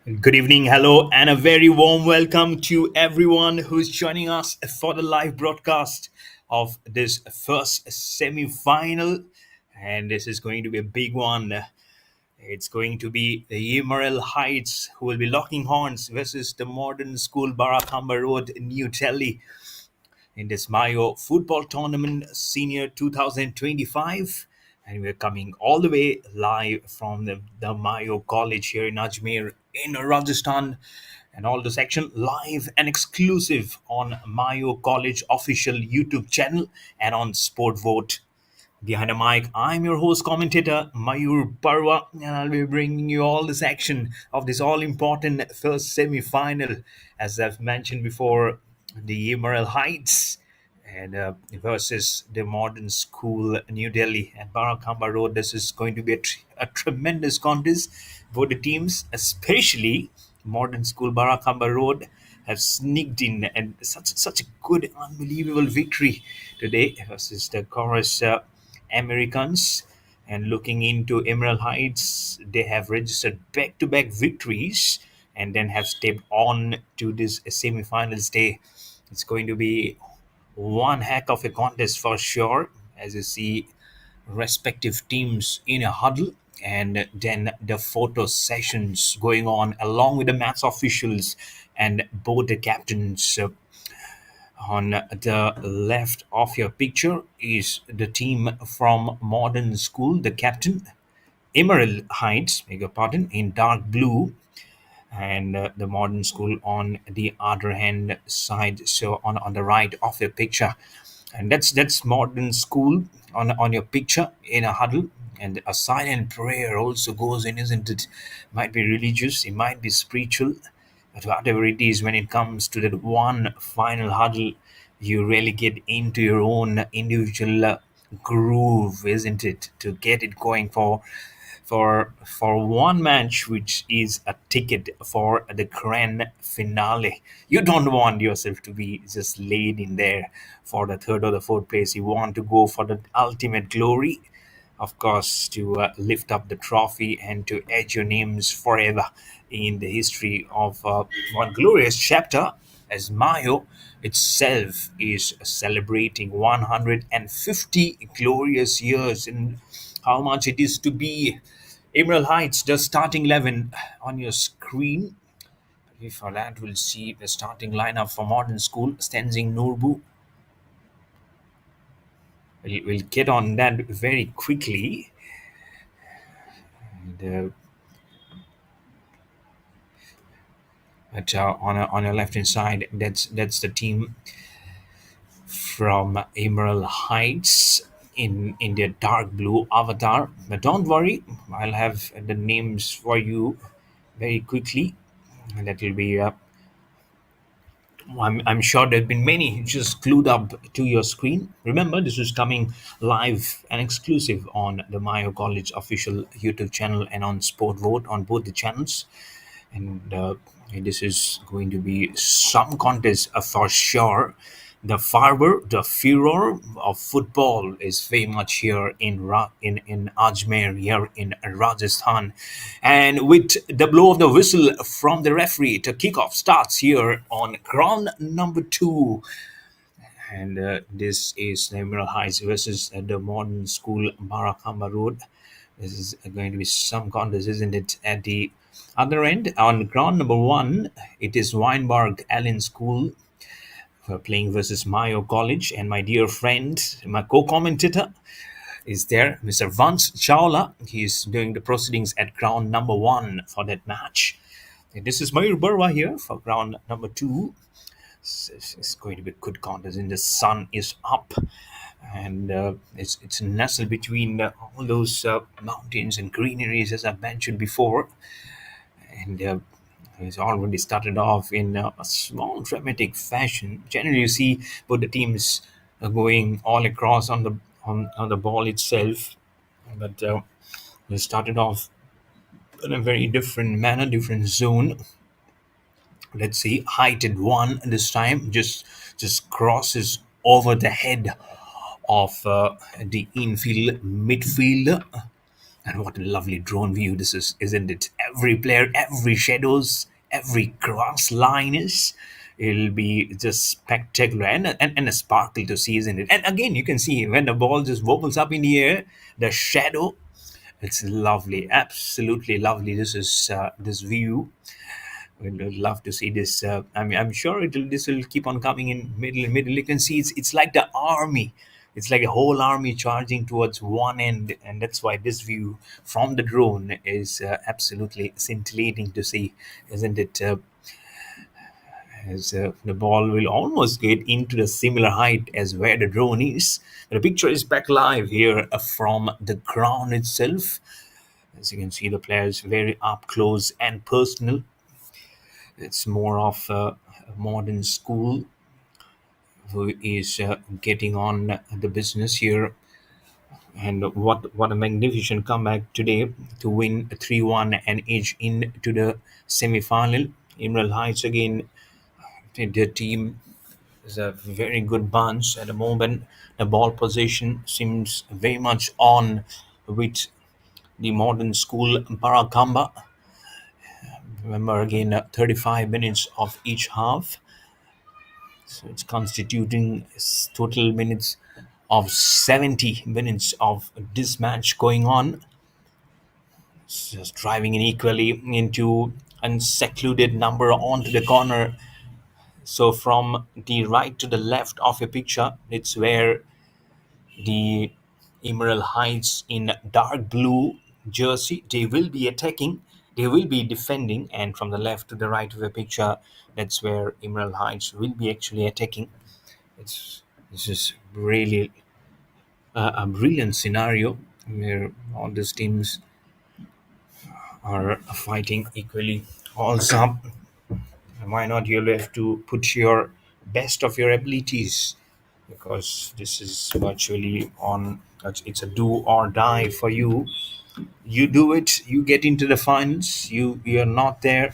Good evening, hello, and a very warm welcome to everyone who's joining us for the live broadcast of this first semi final. And this is going to be a big one. It's going to be the Emerald Heights who will be locking horns versus the Modern School Barakamba Road, New Delhi in this Mayo football tournament senior 2025. And we're coming all the way live from the Mayo College here in Ajmer in Rajasthan. And all the section live and exclusive on Mayo College official YouTube channel and on Sport Vote. Behind the mic, I'm your host commentator Mayur Parwa, and I'll be bringing you all this action of this all important first semi final. As I've mentioned before, the Emerald Heights and versus the Modern School New Delhi and Barakamba Road. This is going to be a tremendous contest for the teams, especially Modern School Barakamba Road have sneaked in and such a good unbelievable victory today versus the chorus Americans. And looking into Emerald Heights, they have registered back-to-back victories and then have stepped on to this semi-finals day. It's going to be one heck of a contest for sure, as you see respective teams in a huddle and then the photo sessions going on along with the match officials and both the captains. On the left of your picture is the team from Modern School, the captain, Emerald Heights, beg your pardon, in dark blue, and the Modern School on the other hand side, so on the right of your picture. And that's Modern School on your picture in a huddle. And a silent prayer also goes in, isn't it? Might be religious, it might be spiritual, but whatever it is, when it comes to that one final huddle, you really get into your own individual groove, isn't it? To get it going for one match, which is a ticket for the grand finale. You don't want yourself to be just laid in there for the third or the fourth place. You want to go for the ultimate glory, of course, to lift up the trophy and to etch your names forever in the history of one glorious chapter, as Mayo itself is celebrating 150 glorious years. And how much it is to be Emerald Heights, the starting 11 on your screen. Before that, we'll see the starting lineup for Modern School. Stenzing Nurbu. We'll get on that very quickly. And, but on your left hand side, that's the team from Emerald Heights in their dark blue avatar. But don't worry, I'll have the names for you very quickly. And that will be I'm sure there have been many just glued up to your screen. Remember, this is coming live and exclusive on the Mayo College official YouTube channel and on Sport Vote on both the channels. And this is going to be some contest for sure. The fervor, the furor of football is very much here in Ajmer, here in Rajasthan. And with the blow of the whistle from the referee, the kickoff starts here on ground number 2. And this is the Emerald Heights versus the Modern School Barakamba Road. This is going to be some contest, isn't it? At the other end, on ground number 1, it is Weinberg Allen School playing versus Mayo College. And my dear friend, my co-commentator, is there, Mr. Vance Chawla. He's doing the proceedings at ground number 1 for that match. And this is Mayur Barwa here for ground number 2. It's going to be a good contest, and the sun is up, and it's nestled between all those mountains and greeneries, as I mentioned before. And it's already started off in a small dramatic fashion. Generally, you see both the teams going all across on the ball itself, but we started off in a very different manner, different zone. Let's see, heighted one this time just crosses over the head of the infield midfielder, And what a lovely drone view this is, isn't it? Every player, every shadows, every cross line is. It'll be just spectacular and a sparkle to see, isn't it? And again, you can see when the ball just wobbles up in the air, the shadow. It's lovely, absolutely lovely. This is this view. We'd love to see this. I'm sure this will keep on coming in middle. You can see it's like the army. It's like a whole army charging towards one end, and that's why this view from the drone is absolutely scintillating to see, isn't it? As the ball will almost get into the similar height as where the drone is. The picture is back live here from the ground itself. As you can see, the players very up close and personal. It's more of a modern school who is getting on the business here. And what a magnificent comeback today to win 3-1 and edge into the semi-final. Emerald Heights again, their team is a very good bunch at the moment. The ball position seems very much on with the modern school Barakamba. Remember again, 35 minutes of each half. So it's constituting total minutes of 70 minutes of this match going on. It's just driving in equally into unsecluded number onto the corner. So from the right to the left of a picture, it's where the Emerald Heights in dark blue jersey, they will be attacking, they will be defending, and from the left to the right of a picture, that's where Emerald Heights will be actually attacking. It's this is really a brilliant scenario where all these teams are fighting equally. Also, why not? You'll have to put your best of your abilities because this is virtually on. It's a do or die for you. You do it, you get into the finals. You're not there.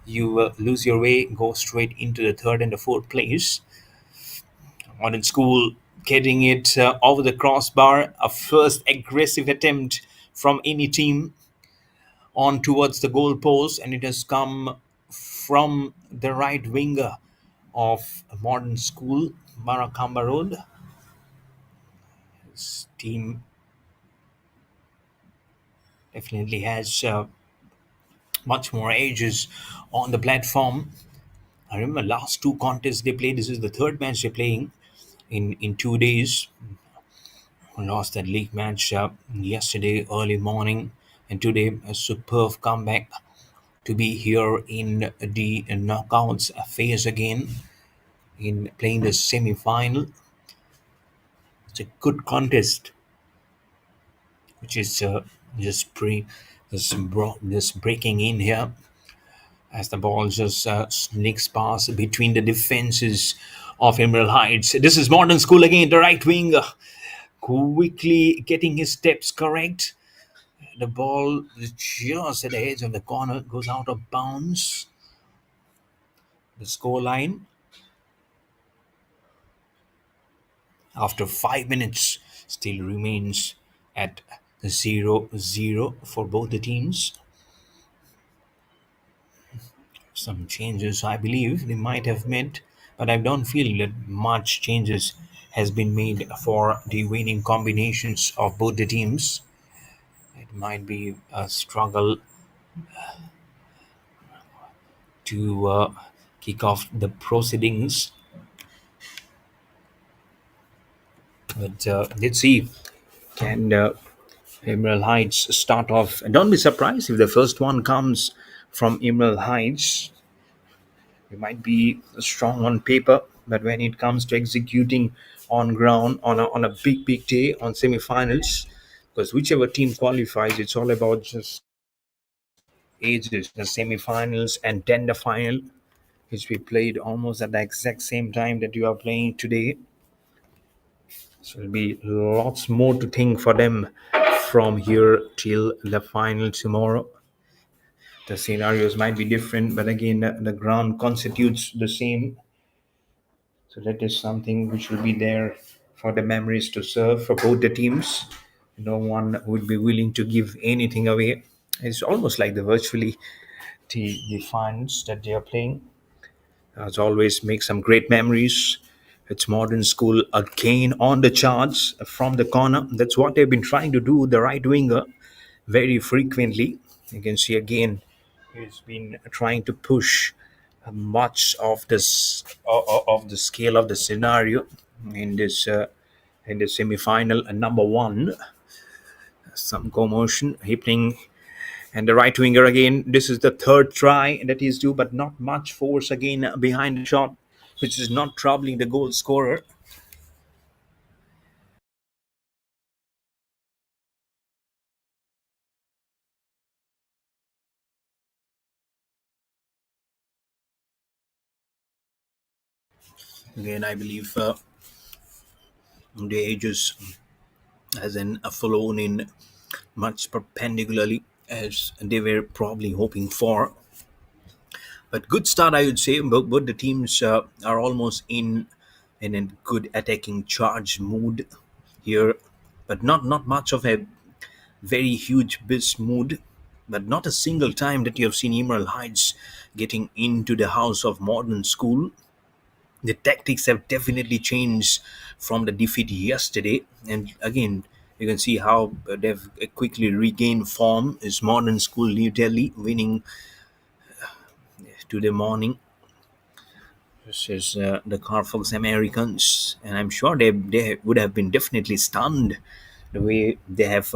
You lose your way, go straight into the third and the fourth place. Modern School getting it over the crossbar. A first aggressive attempt from any team on towards the goal post, and it has come from the right winger of Modern School, Marakamba Road. His team definitely has much more ages on the platform. I remember last two contests they played. This is the third match they're playing in 2 days. Lost that league match yesterday early morning, and today a superb comeback to be here in the knockouts phase again in playing the semi-final. It's a good contest, which is just just breaking in here as the ball just sneaks past between the defenses of Emerald Heights. This is Modern School again, the right wing, quickly getting his steps correct. The ball is just at the edge of the corner, goes out of bounds. The score line after 5 minutes still remains at 0-0 for both the teams. Some changes, I believe, they might have made, but I don't feel that much changes has been made for the winning combinations of both the teams. It might be a struggle to kick off the proceedings. But let's see. Can Emerald Heights start off? And don't be surprised if the first one comes from Emerald Heights. It might be strong on paper, but when it comes to executing on ground on a big day on semi-finals, because whichever team qualifies, it's all about just ages. The semi-finals and then the final, which we played almost at the exact same time that you are playing today. So there'll be lots more to think for them from here till the final tomorrow. The scenarios might be different, but again, the ground constitutes the same. So that is something which will be there for the memories to serve for both the teams. No one would be willing to give anything away. It's almost like the virtually the finds that they are playing. As always, make some great memories. It's modern school again on the charts from the corner. That's what they've been trying to do, the right winger, very frequently. You can see again, he's been trying to push much of this of the scale of the scenario in the semi-final. Number one, some commotion happening, and the right winger again. This is the third try that he's due, but not much force again behind the shot, which is not troubling the goal scorer. Again, I believe the ages as in flown in much perpendicularly as they were probably hoping for. But good start, I would say. Both the teams are almost in a good attacking charge mood here, but not much of a very huge biz mood. But not a single time that you have seen Emerald Heights getting into the house of modern school. The tactics have definitely changed from the defeat yesterday, and again you can see how they've quickly regained form. Is modern school New Delhi winning today morning versus the Carfax Americans, and I'm sure they would have been definitely stunned the way they have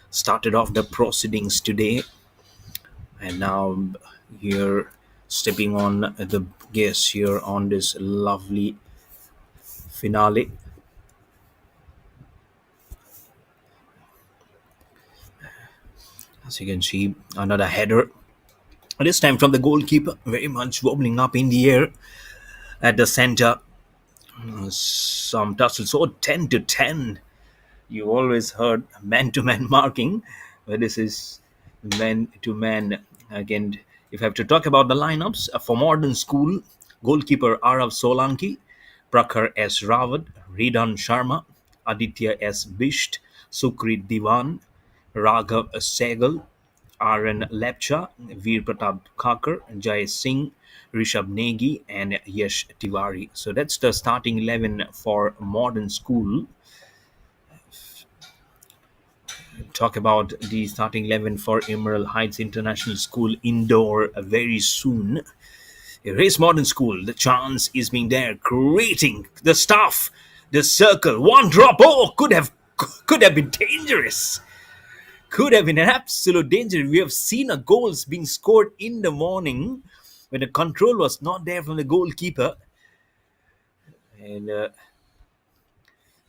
started off the proceedings today, and now here stepping on the gas here on this lovely finale. As you can see, another header. This time from the goalkeeper, very much wobbling up in the air at the center. Some tussle. So 10 to 10. You always heard man to man marking, but this is man to man. Again, if I have to talk about the lineups for modern school, goalkeeper Arav Solanki, Prakhar S. Rawat, Ridan Sharma, Aditya S. Bisht, Sukrit Diwan, Raghav Sehgal, Aaron Lepcha, Veer Pratap Kakar, Jai Singh, Rishabh Negi, and Yash Tiwari. So that's the starting 11 for modern school. Talk about the starting 11 for Emerald Heights International School indoor very soon. Race Modern School, the chance is being there, creating the stuff, the circle, one drop. Oh, could have been dangerous. Could have been an absolute danger. We have seen a goals being scored in the morning when the control was not there from the goalkeeper, and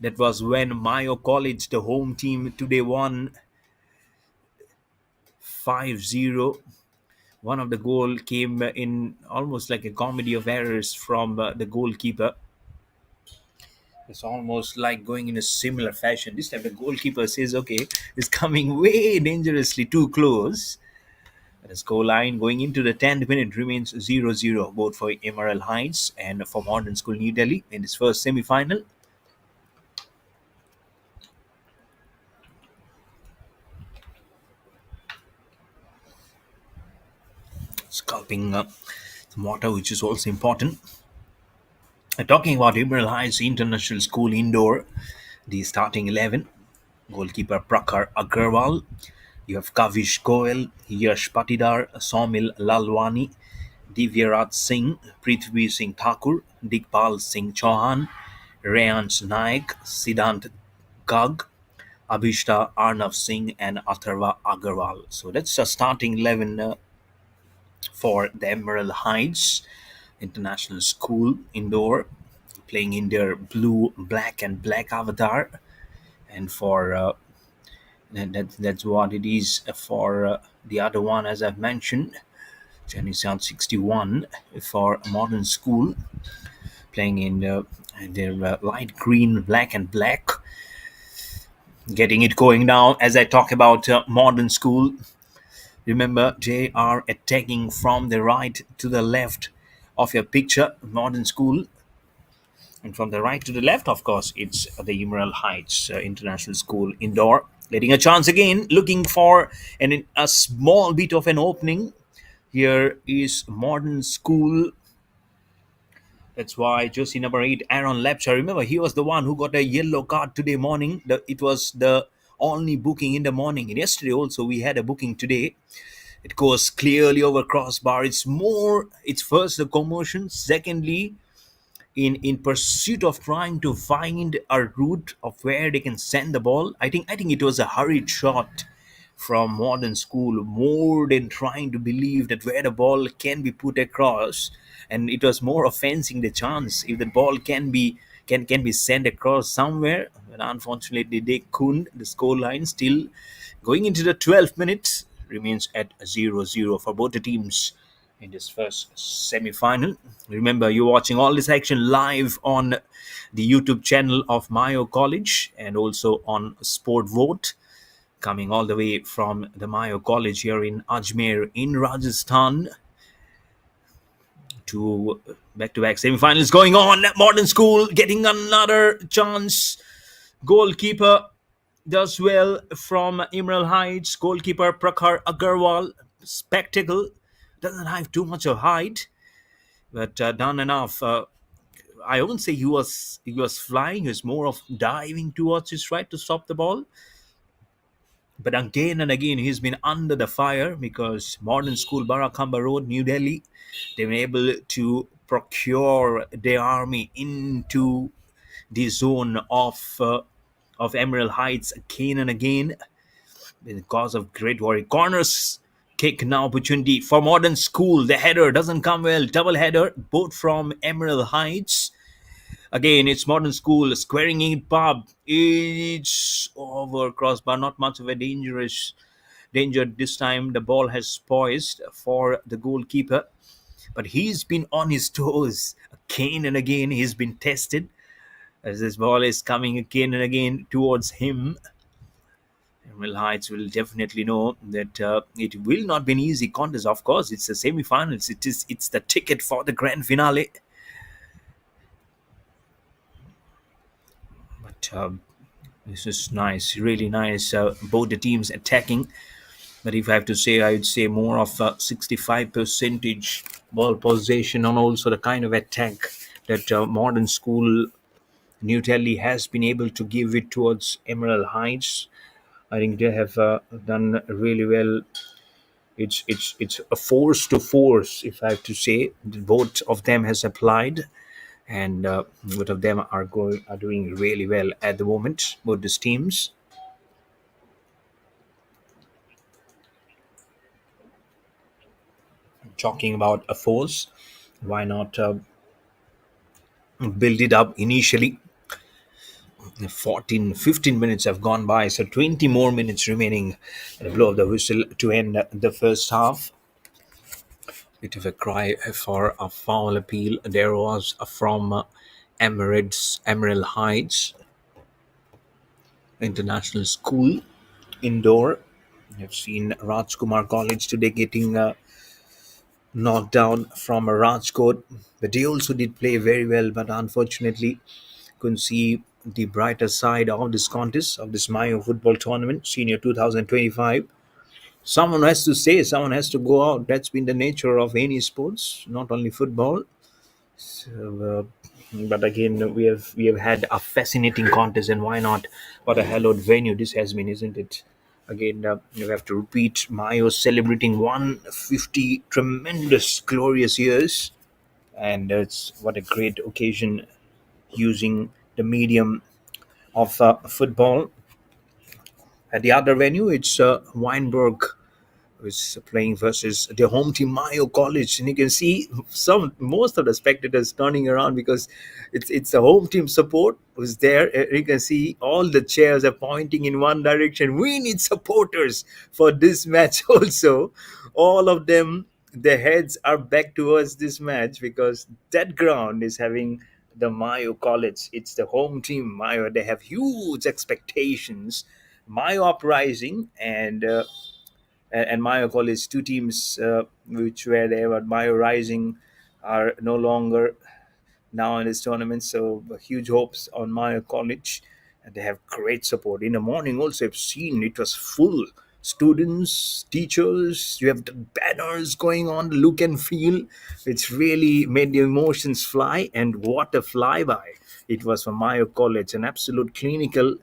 that was when Mayo College, the home team, today won 5-0. One of the goal came in almost like a comedy of errors from the goalkeeper. It's almost like going in a similar fashion. This time the goalkeeper says, okay, it's coming way dangerously too close. The score line going into the 10th minute remains 0-0, both for Emerald Heights and for Modern School New Delhi in this first semi-final. Scalping some water, which is also important. Talking about Emerald Heights International School Indoor, the starting 11, goalkeeper Prakhar Agarwal. You have Kavish Goel, Yash Patidar, Somil Lalwani, Divyarat Singh, Prithvi Singh Thakur, Dikpal Singh Chauhan, Rayansh Naik, Siddhant Gag, Abhishta Arnav Singh, and Atharva Agarwal. So that's the starting 11 for the Emerald Heights International School indoor, playing in their blue, black, and black avatar. And for that's what it is for the other one, as I've mentioned, Genishan 61 for Modern School, playing in their light green, black, and black. Getting it going now as I talk about Modern School. Remember, they are attacking from the right to the left of your picture, Modern School. And from the right to the left, of course, it's the Emerald Heights International School indoor. Getting a chance again, looking for a small bit of an opening. Here is Modern School. That's why jersey number 8, Aaron Lepcha. Remember, he was the one who got a yellow card today morning. It was the only booking in the morning. And yesterday also we had a booking today. It goes clearly over crossbar. It's first the commotion. Secondly, in pursuit of trying to find a route of where they can send the ball. I think it was a hurried shot from Modern School, more than trying to believe that where the ball can be put across, and it was more of fencing the chance if the ball can be sent across somewhere. But unfortunately, they couldn't. The score line still going into the 12th minutes remains at 0-0 for both the teams in this first semi-final. Remember, you're watching all this action live on the YouTube channel of Mayo College and also on Sport Vote, coming all the way from the Mayo College here in Ajmer in Rajasthan. To back-to-back semi-finals going on. Modern School getting another chance. Goalkeeper does well from Emerald Heights. Goalkeeper Prakhar Agarwal, spectacle, doesn't have too much of height, but done enough. I wouldn't say he was flying. He was more of diving towards his right to stop the ball. But again and again, he's been under the fire because Modern School, Barakamba Road, New Delhi, they've been able to procure their army into the zone of Emerald Heights again and again because of great worry. Corners kick now opportunity for Modern School. The header doesn't come well. Double header, both from Emerald Heights. Again, it's Modern School squaring it pub. It's over crossbar. Not much of a danger this time. The ball has poised for the goalkeeper, but he's been on his toes again and again. He's been tested as this ball is coming again and again towards him. Emerald Heights will definitely know that it will not be an easy contest. Of course, it's the semi-finals. It's the ticket for the grand finale. But this is nice, really nice. Both the teams attacking. But if I have to say, I would say more of a 65 percentage ball possession and also the kind of attack that Modern School New Delhi has been able to give it towards Emerald Heights. I think they have done really well. It's a force to force, if I have to say. Both of them has applied, and both of them are doing really well at the moment. Both these teams. Talking about a force, why not build it up initially? 14, 15 minutes have gone by, so 20 more minutes remaining. The blow of the whistle to end the first half. Bit of a cry for a foul appeal there was from Emerald Heights International School indoor. I've seen Rajkumar College today getting knocked down from Rajkot, but they also did play very well, but unfortunately couldn't see the brighter side of this contest, of this Mayo football tournament, Senior 2025. Someone has to say, someone has to go out. That's been the nature of any sports, not only football. So, but again, we have had a fascinating contest, and why not? What a hallowed venue this has been, isn't it? Again, you have to repeat Mayo celebrating 150 tremendous, glorious years, and it's what a great occasion using the medium of football. At the other venue, it's Weinberg is playing versus the home team Mayo College, and you can see most of the spectators turning around because it's the home team support who's there. You can see all the chairs are pointing in one direction. We need supporters for this match also. All of them, their heads are back towards this match because that ground is having the Mayo College. It's the home team Mayo. They have huge expectations. Mayo uprising and Mayo College, two teams which were there, but Mayo Rising are no longer now in this tournament. So huge hopes on Mayo College, They have great support. In the morning, also, I've seen it was full. Students, teachers, you have the banners going on, look and feel. It's really made the emotions fly, and what a flyby it was for Mayo College. An absolute clinical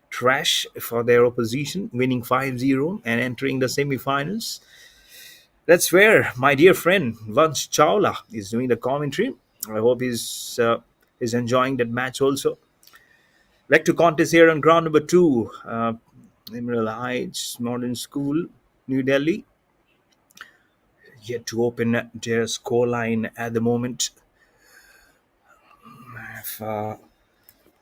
trash for their opposition, winning 5-0 and entering the semi-finals. That's where my dear friend Vansh Chawla is doing the commentary. I hope he's enjoying that match also. Back to contest here on ground number two. Emerald Heights Modern School, New Delhi, yet to open their scoreline at the moment. If,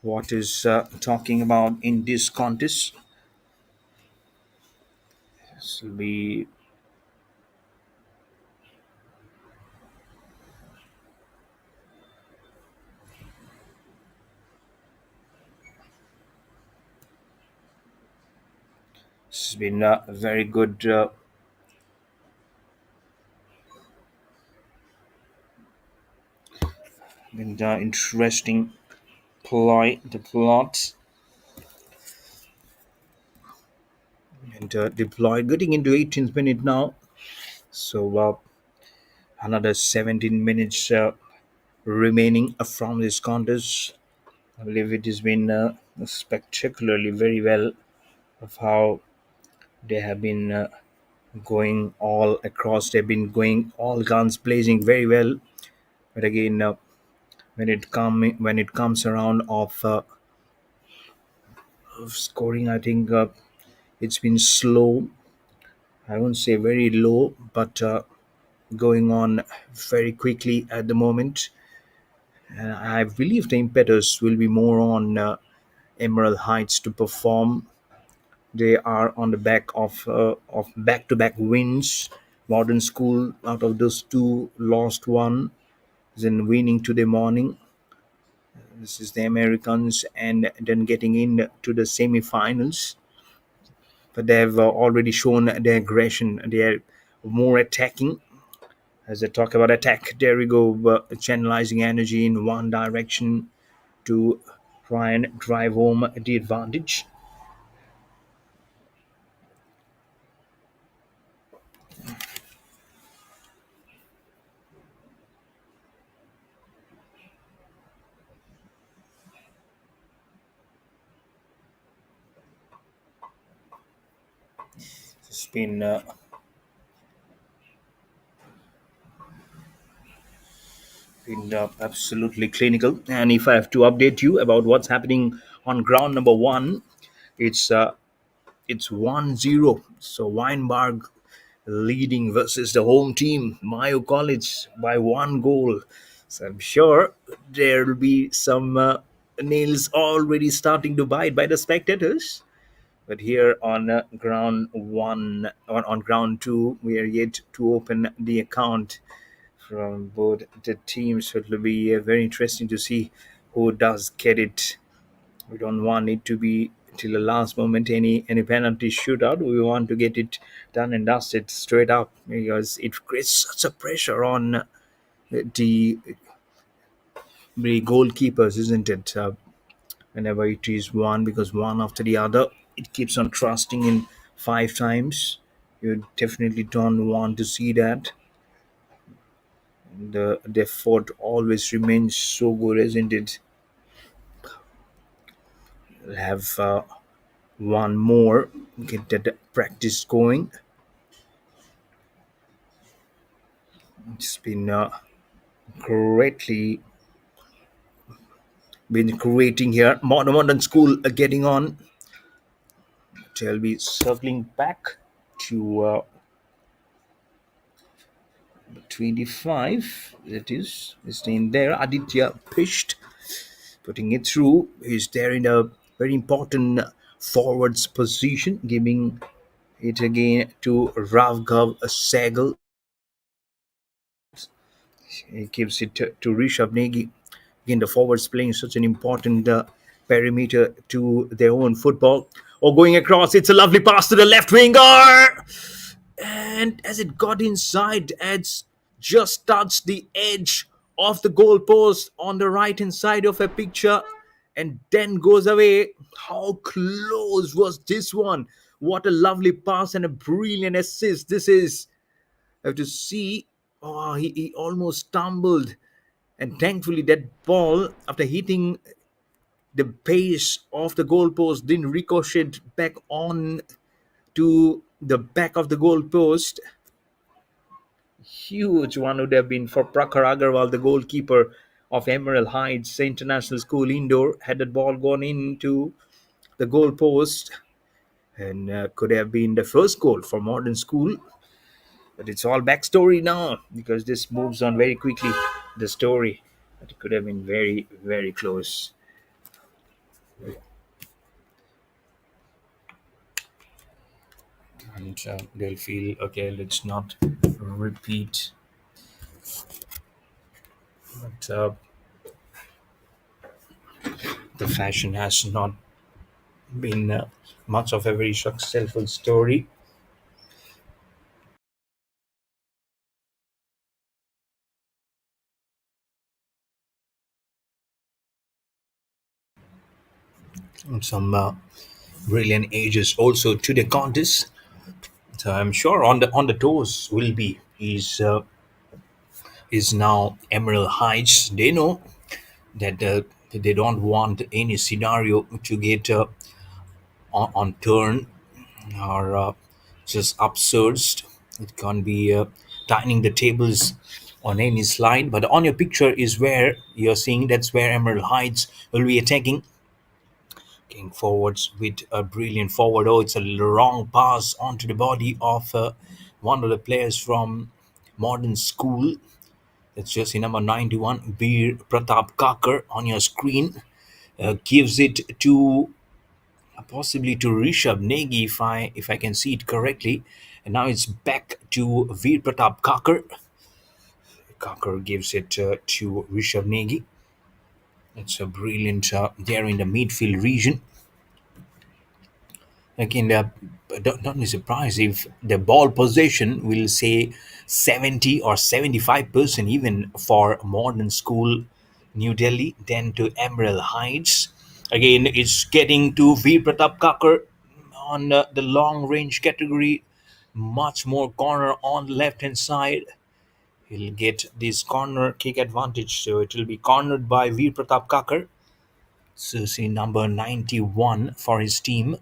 what is talking about in this contest? This will be It's been a very good and interesting ploy. The plot and deployed, getting into 18th minute now. So another 17 minutes remaining from this contest. I believe it has been spectacularly very well of how they have been going all across. They've been going all guns blazing very well. But again, when it comes around of scoring, I think it's been slow. I won't say very low, but going on very quickly at the moment. And I believe the impetus will be more on Emerald Heights to perform. They are on the back of back-to-back wins. Modern School, out of those two, lost one. Then winning today morning. This is the Americans, and then getting in to the semi-finals. But they have already shown their aggression. They are more attacking. As I talk about attack, there we go, channelizing energy in one direction to try and drive home the advantage. It's been absolutely clinical. And if I have to update you about what's happening on ground number one, it's uh, it's 1-0. So Weinberg leading versus the home team, Mayo College, by one goal. So I'm sure there will be some nails already starting to bite by the spectators. But here on ground one, on ground two, we are yet to open the account from both the teams. So it'll be very interesting to see who does get it. We don't want it to be till the last moment any penalty shootout. We want to get it done and dusted straight up because it creates such a pressure on the the goalkeepers, isn't it? Whenever it is one, because one after the other, it keeps on trusting in five times. You definitely don't want to see that. The effort always remains so good, isn't it? We'll have one more, get that practice going. It's been greatly been creating here. Modern School getting on. They'll be circling back to 25. That is in there. Aditya pitched, putting it through. He's there in a very important forwards position, giving it again to Ravgav Sagal. He gives it to Rishabh Negi. Again, the forwards playing such an important perimeter to their own football. Or going across, it's a lovely pass to the left winger. And as it got inside, it's just touched the edge of the goalpost on the right hand side of a picture. and then goes away. How close was this one? What a lovely pass and a brilliant assist this is. I have to see. Oh, he almost stumbled. And thankfully, that ball, after hitting the base of the goalpost, didn't ricochet back on to the back of the goalpost. Huge one would have been for Prakhar Agarwal, the goalkeeper of Emerald Heights International School Indoor. Had that ball gone into the goalpost, and could have been the first goal for Morden School. But it's all backstory now because this moves on very quickly. The story, but it could have been very, very close. And they'll feel okay. Let's not repeat. But the fashion has not been much of a very successful story. Some brilliant ages also to the contest. So I'm sure on the toes will be is now Emerald Heights. They know that they don't want any scenario to get on turn or just absurd. It can be tightening the tables on any slide. But on your picture is where you're seeing that's where Emerald Heights will be attacking. King forwards with a brilliant forward. Oh, it's a long pass onto the body of one of the players from Modern School. That's jersey number 91, Bir Pratap Kakar on your screen. Gives it to possibly to Rishabh Negi if I can see it correctly. And now it's back to Veer Pratap Kakar. Kakar gives it to Rishabh Negi. It's a brilliant there in the midfield region. Again, don't be surprised if the ball possession will say 70 or 75% even for Modern School New Delhi, then to Emerald Heights. Again, it's getting to V Pratap Kakar on the long range category, much more corner on the left hand side. He'll get this corner kick advantage, so it will be cornered by V Pratap Kakar. So, see number 91 for his team.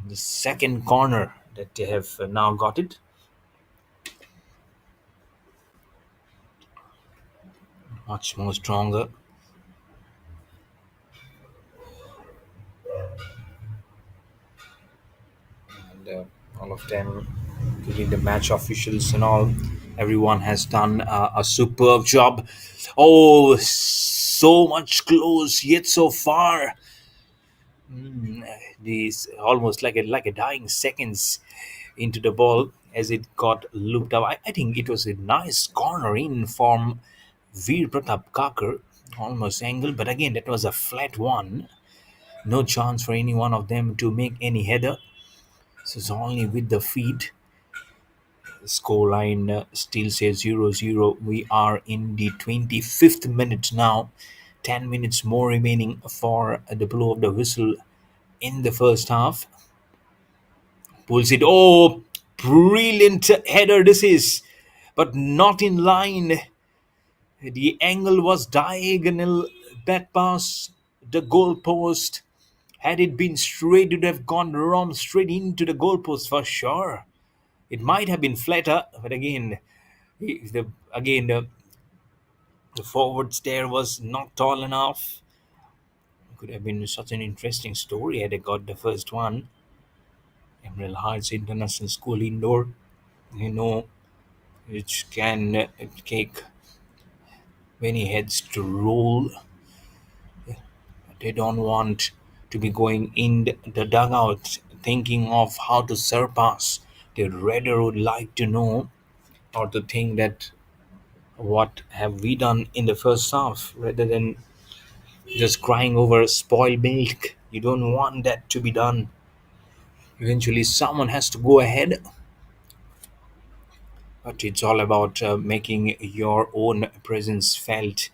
The second corner that they have now got it. Much more stronger. And all of them, including the match officials and all, everyone has done a superb job. Oh, so much close yet so far. These almost like a dying seconds into the ball as it got looped up. I think it was a nice corner in from Veer Pratap Kakar, almost angle, but again that was a flat one. No chance for any one of them to make any header. So it's only with the feet. The scoreline still says 0-0. We are in the 25th minute now. 10 minutes more remaining for the blow of the whistle in the first half. Pulls it. Oh, brilliant header this is, but not in line. The angle was diagonal. That pass, the goalpost. Had it been straight, it would have gone wrong straight into the goalpost for sure. It might have been flatter, but again, the forwards there was not tall enough. Could have been such an interesting story had I got the first one. Emerald Heights International School Indoor, you know, which can take many heads to roll. They don't want to be going in the dugout thinking of how to surpass. They rather would like to know or to think that what have we done in the first half rather than just crying over spoiled milk. You don't want that to be done. Eventually, someone has to go ahead, but it's all about making your own presence felt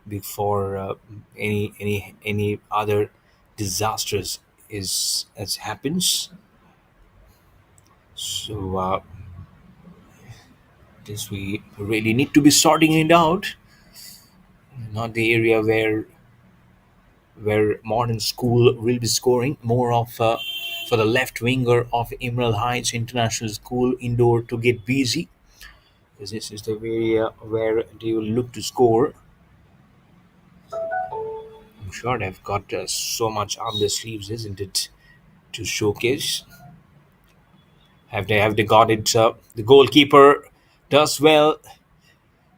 before any other disasters is as happens. So this we really need to be sorting it out, not the area where modern school will be scoring more of for the left winger of Emerald Heights International School indoor to get busy, because this is the area where they will look to score. I'm sure they've got so much up their sleeves, isn't it, to showcase. Have they got it? The goalkeeper does well.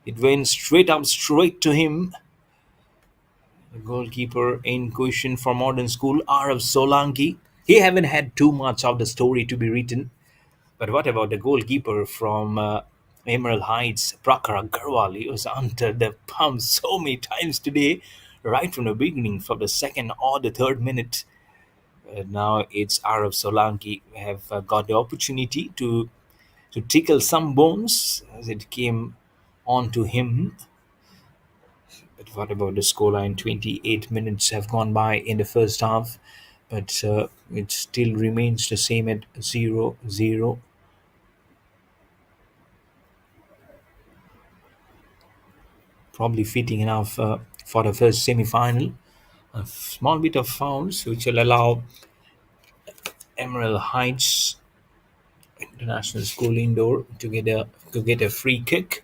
It went straight up, straight to him. The goalkeeper in question for Modern School, Arav Solanki. He haven't had too much of the story to be written. But what about the goalkeeper from Emerald Heights, Prakar Agarwal? He was under the pump so many times today, right from the beginning, from the second or the third minute. Now it's Arav Solanki have got the opportunity to tickle some bones as it came onto him. But what about the scoreline? 28 minutes have gone by in the first half, but it still remains the same at 0-0. Probably fitting enough for the first semi-final. A small bit of fouls which will allow Emerald Heights International School indoor to get a free kick.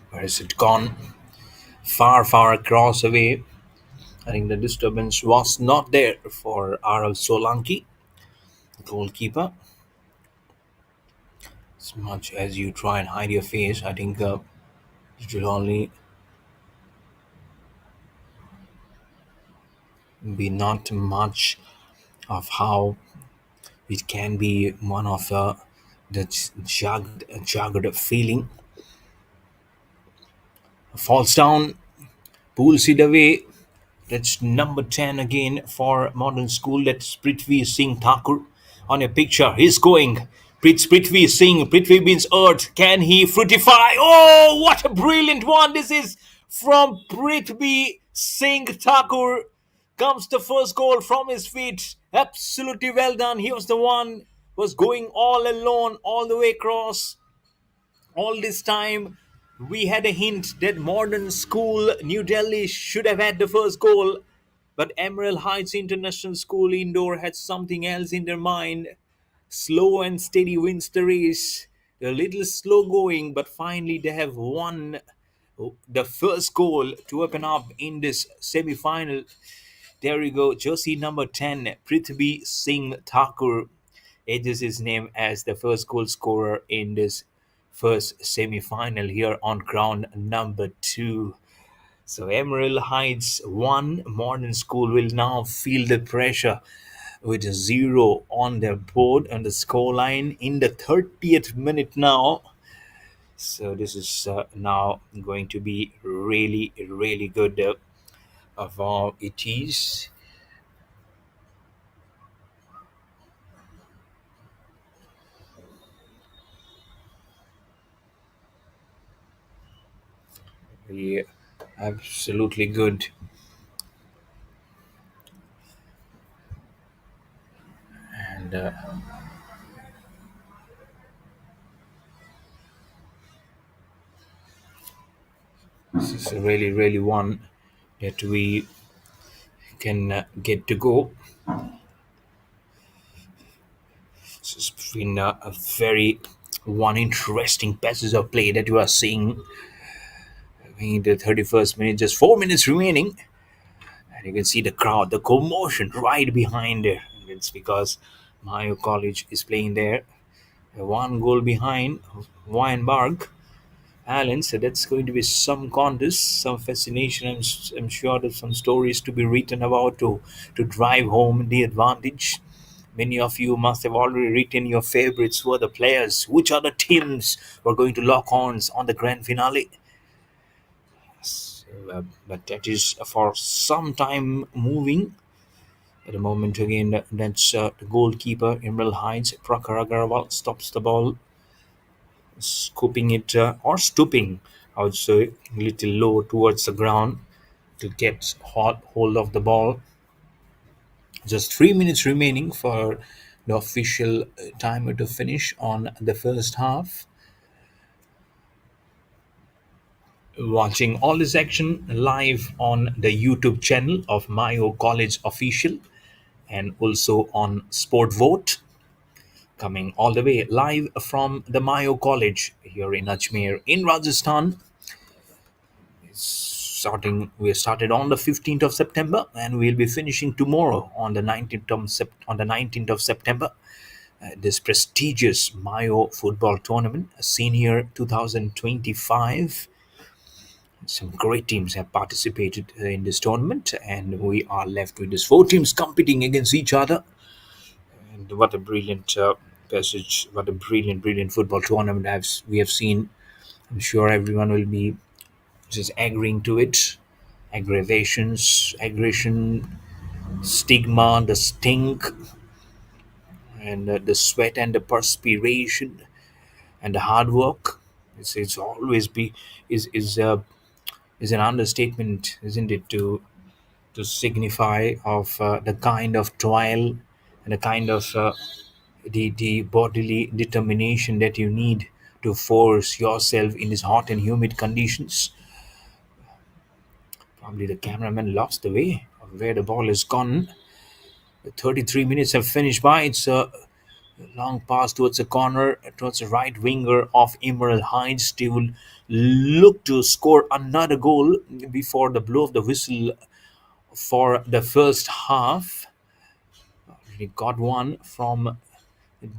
Where has it gone? Far, far across away. I think the disturbance was not there for RL Solanki, goalkeeper. As much as you try and hide your face, I think it will only be not much of how it can be one of the jagged feeling. Falls down, pulls it away. That's number 10 again for Modern School. That's Prithvi Singh Thakur on a picture. He's going. Prithvi Singh. Prithvi means earth. Can he fruitify? Oh, what a brilliant one this is from Prithvi Singh Thakur. Comes the first goal from his feet. Absolutely well done. He was the one was going all alone all the way across. All this time, we had a hint that Modern School, New Delhi, should have had the first goal, but Emerald Heights International School indoor had something else in their mind. Slow and steady wins the race. A little slow going, but finally they have won the first goal to open up in this semi-final. There you go, jersey number 10, Prithvi Singh Thakur edges his name as the first goal scorer in this first semi-final here on ground number 2. So Emerald Heights 1, Modern School will now feel the pressure with a 0 on their board and the scoreline in the 30th minute now. So this is now going to be really, really good of how it is. Yeah, absolutely good. And this is really, really one that we can get to go. This has been a very one interesting passage of play that you are seeing in the 31st minute, just 4 minutes remaining. And you can see the crowd, the commotion right behind there. It's because Mayo College is playing there. One goal behind Weinberg. Alan, so that's going to be some contest, some fascination. I'm sure there's some stories to be written about to drive home the advantage. Many of you must have already written your favorites. Who are the players? Which are the teams who are going to lock horns on the grand finale? So, but that is for some time moving. At the moment again, that's the goalkeeper, Emerald Heights. Prakhar Agarwal stops the ball, scooping it or stooping, I would say, a little low towards the ground to get hold of the ball. Just 3 minutes remaining for the official timer to finish on the first half. Watching all this action live on the YouTube channel of Mayo College Official and also on Sport Vote, coming all the way live from the Mayo College here in Ajmer in Rajasthan. We started on the 15th of September and we'll be finishing tomorrow on the 19th of September. This prestigious Mayo football tournament, Senior 2025. Some great teams have participated in this tournament, and we are left with these four teams competing against each other. And what a brilliant passage! What a brilliant football tournament we have seen. I'm sure everyone will be just agreeing to it. Aggression, stigma, the stink, and the sweat and the perspiration and the hard work. It's always be is an understatement, isn't it, to signify of the kind of toil and the kind of the bodily determination that you need to force yourself in these hot and humid conditions. Probably the cameraman lost the way of where the ball has gone. The 33 minutes have finished by. It's a long pass towards the corner, towards the right winger of Emerald Heights. They will look to score another goal before the blow of the whistle for the first half. We got one from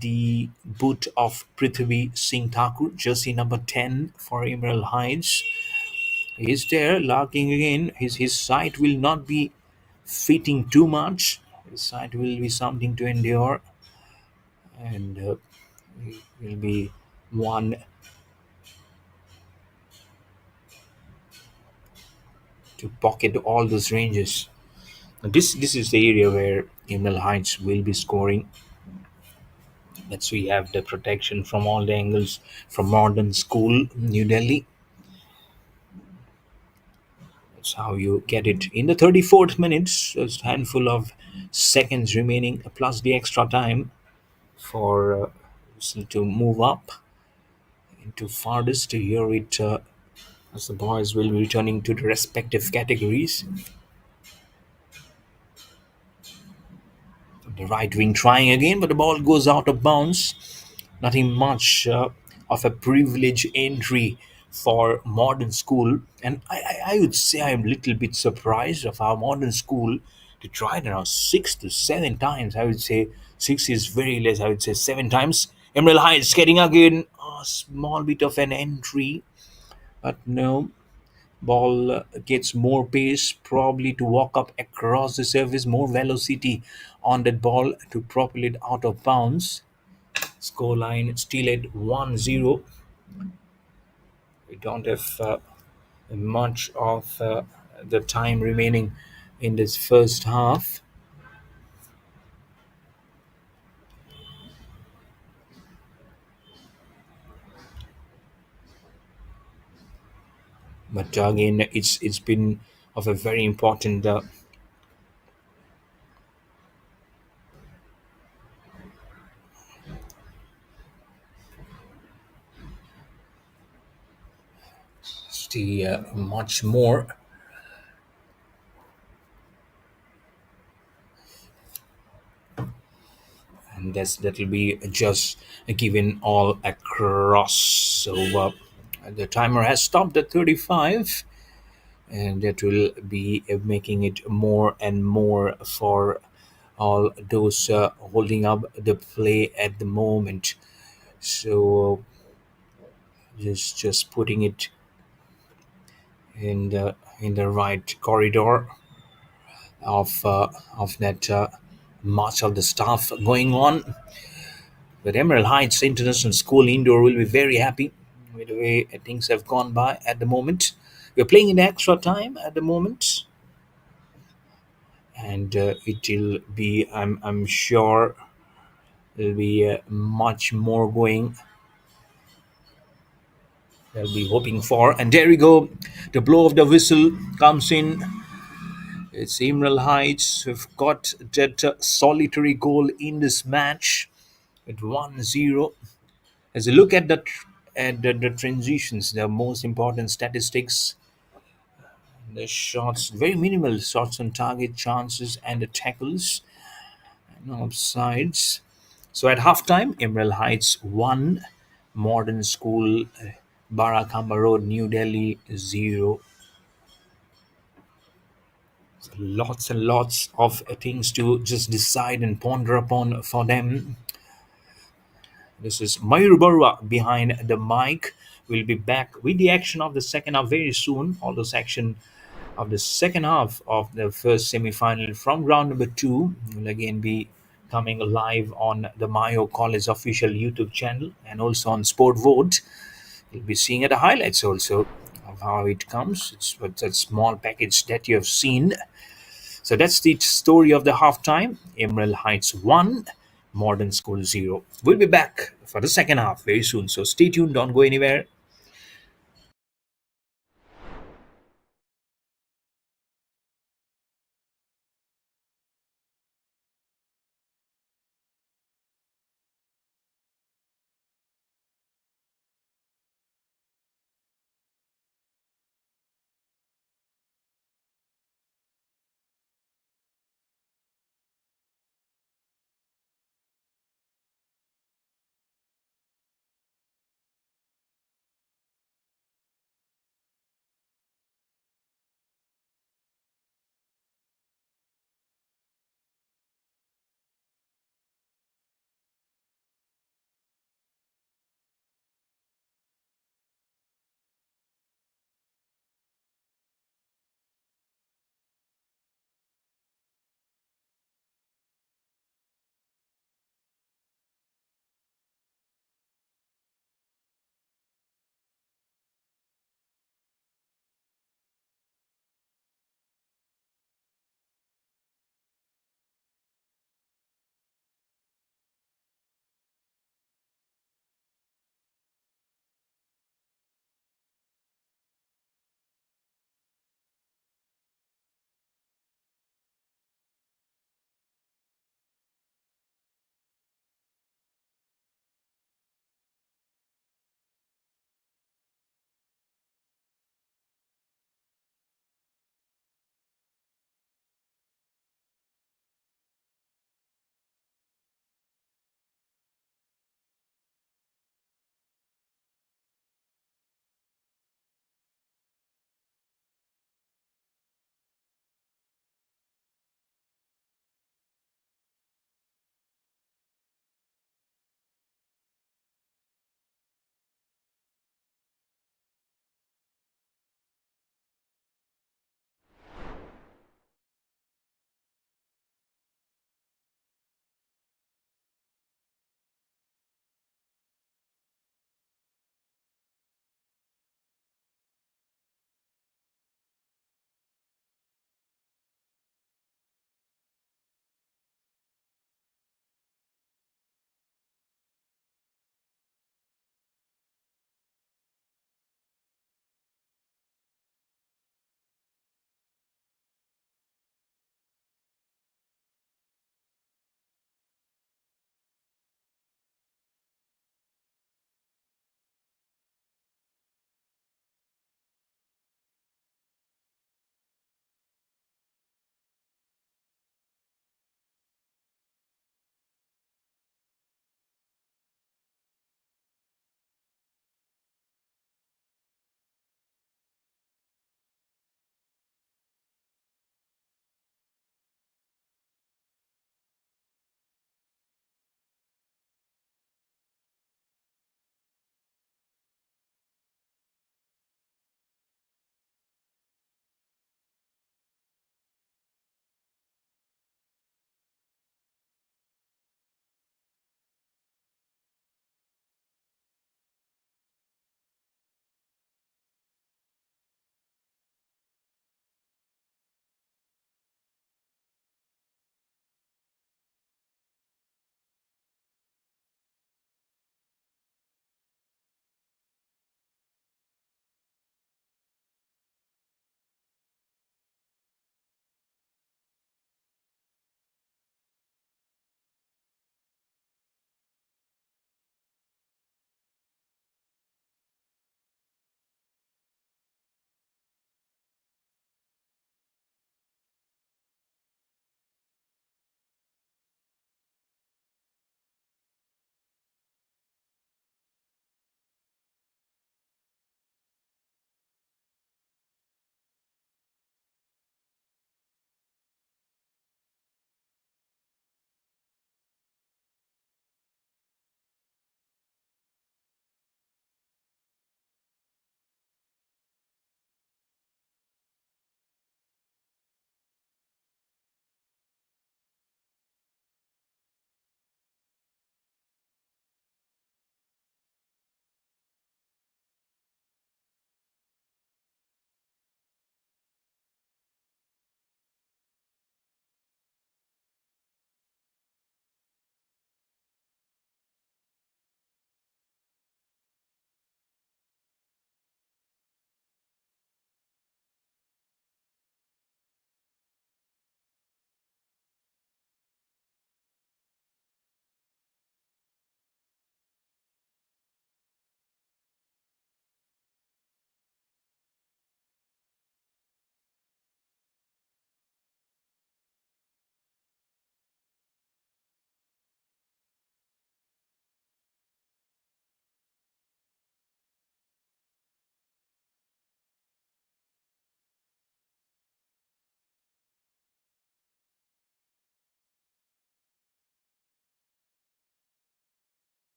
the boot of Prithvi Singh Thakur, jersey number 10 for Emerald Heights. He's there, larking again. His sight will not be fitting too much. His sight will be something to endure, and will be one to pocket all those ranges. This is the area where Emerald Heights will be scoring. Let's we have the protection from all the angles from Morden School, New Delhi. That's how you get it. In the 34th minutes, a handful of seconds remaining, plus the extra time for Whistle to move up into farthest to hear it as the boys will be returning to the respective categories. The right wing trying again, but the ball goes out of bounds. Nothing much of a privilege entry for Modern School, and I would say I'm a little bit surprised of how Modern School they tried around 6 to 7 times. I would say six is very less. I would say 7 times. Emerald Heights getting again a small bit of an entry, but no. Ball gets more pace, probably to walk up across the surface, more velocity on that ball to propel it out of bounds. Scoreline still at 1-0. We don't have much of the time remaining in this first half. But again, it's been of a very important much more. And that will be just given all across. So the timer has stopped at 35, and that will be making it more and more for all those holding up the play at the moment. So just putting it in the right corridor of that march of the staff going on. But Emerald Heights International School Indoor will be very happy with the way things have gone by at the moment. We're playing in extra time at the moment, and it'll be, I'm sure, there'll be much more going. They'll be hoping for. And there we go. The blow of the whistle comes in. It's Emerald Heights who've got that solitary goal in this match at 1-0. As you look at the transitions, the most important statistics, the shots, very minimal shots on target, chances, and the tackles, no offsides. So at halftime, Emerald Heights 1, Morden School, Barakamba Road, New Delhi 0. So lots and lots of things to just decide and ponder upon for them. This is Mayur Barua behind the mic. We'll be back with the action of the second half very soon. All those action of the second half of the first semi-final from round number 2 will again be coming live on the Mayo College official YouTube channel and also on Sport Vote. You'll be seeing the highlights also of how it comes. It's a small package that you have seen. So that's the story of the halftime. Emerald Heights 1, Modern School 0. We'll be back for the second half very soon. So stay tuned, don't go anywhere.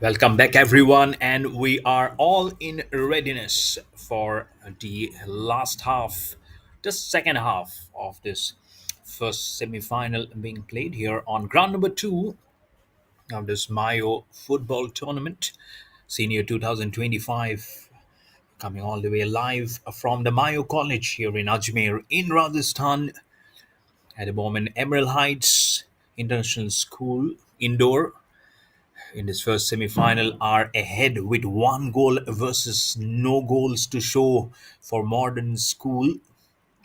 Welcome back, everyone, and we are all in readiness for the last half, the second half of this first semi-final being played here on ground number two of this Mayo football tournament, Senior 2025, coming all the way live from the Mayo College here in Ajmer in Rajasthan. At the moment, Emerald Heights International School indoor in this first semi-final are ahead with one goal versus no goals to show for Morden School,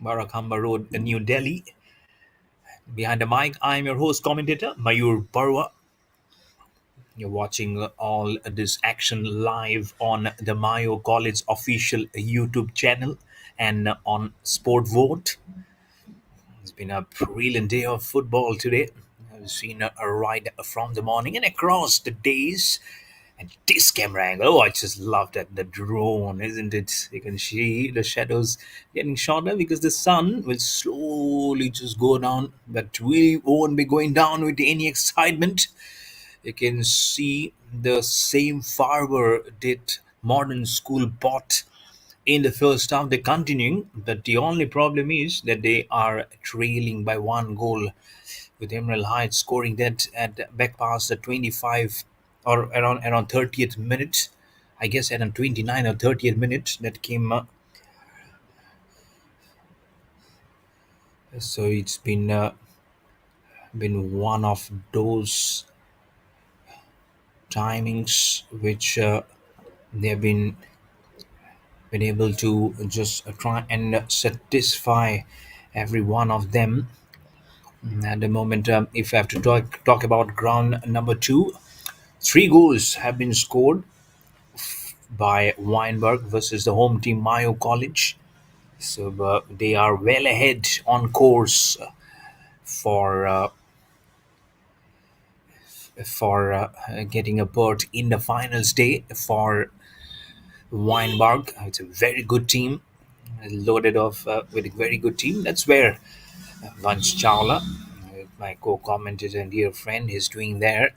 Barakhamba Road, New Delhi. Behind the mic, I'm your host commentator Mayur Barwa. You're watching all this action live on the Mayo College official YouTube channel and on Sport Vote. It's been a brilliant day of football today. I've seen a ride from the morning and across the days. And this camera angle, oh, I just love that. The drone, isn't it? You can see the shadows getting shorter because the sun will slowly just go down, but we won't be going down with any excitement. You can see the same farmer did modern school bought in the first half. They're continuing, but the only problem is that they are trailing by one goal with Emerald Heights scoring that at back past the 25 or around 30th minute. I guess around 29 or 30th minute that came. So it's been one of those timings which they've been able to just try and satisfy every one of them. At the moment, if I have to talk about ground number two, three goals have been scored by Weinberg versus the home team Mayo College. So they are well ahead on course for getting a berth in the finals day for Weinberg. It's a very good team, loaded off with a very good team. That's where Vansh Chawla, my co-commentator and dear friend, is doing there.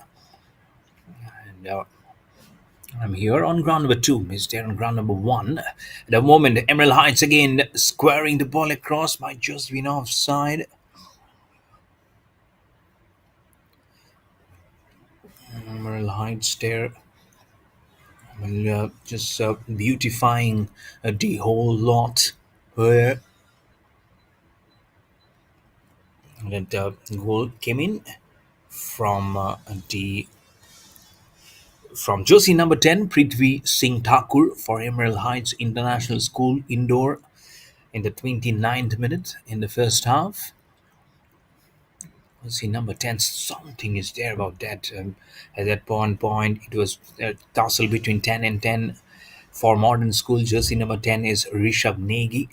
And I'm here on ground number two. He's there on ground number one. At the moment, Emerald Heights again squaring the ball across, might just been offside. Emerald Heights there, well, just beautifying the whole lot. Where that goal came in from the from jersey number 10, Prithvi Singh Thakur for Emerald Heights International School indoor in the 29th minute in the first half. Let's see, number 10, something is there about that. At that point, it was a tussle between 10 and 10 for Modern School. Jersey number 10 is Rishabh Negi.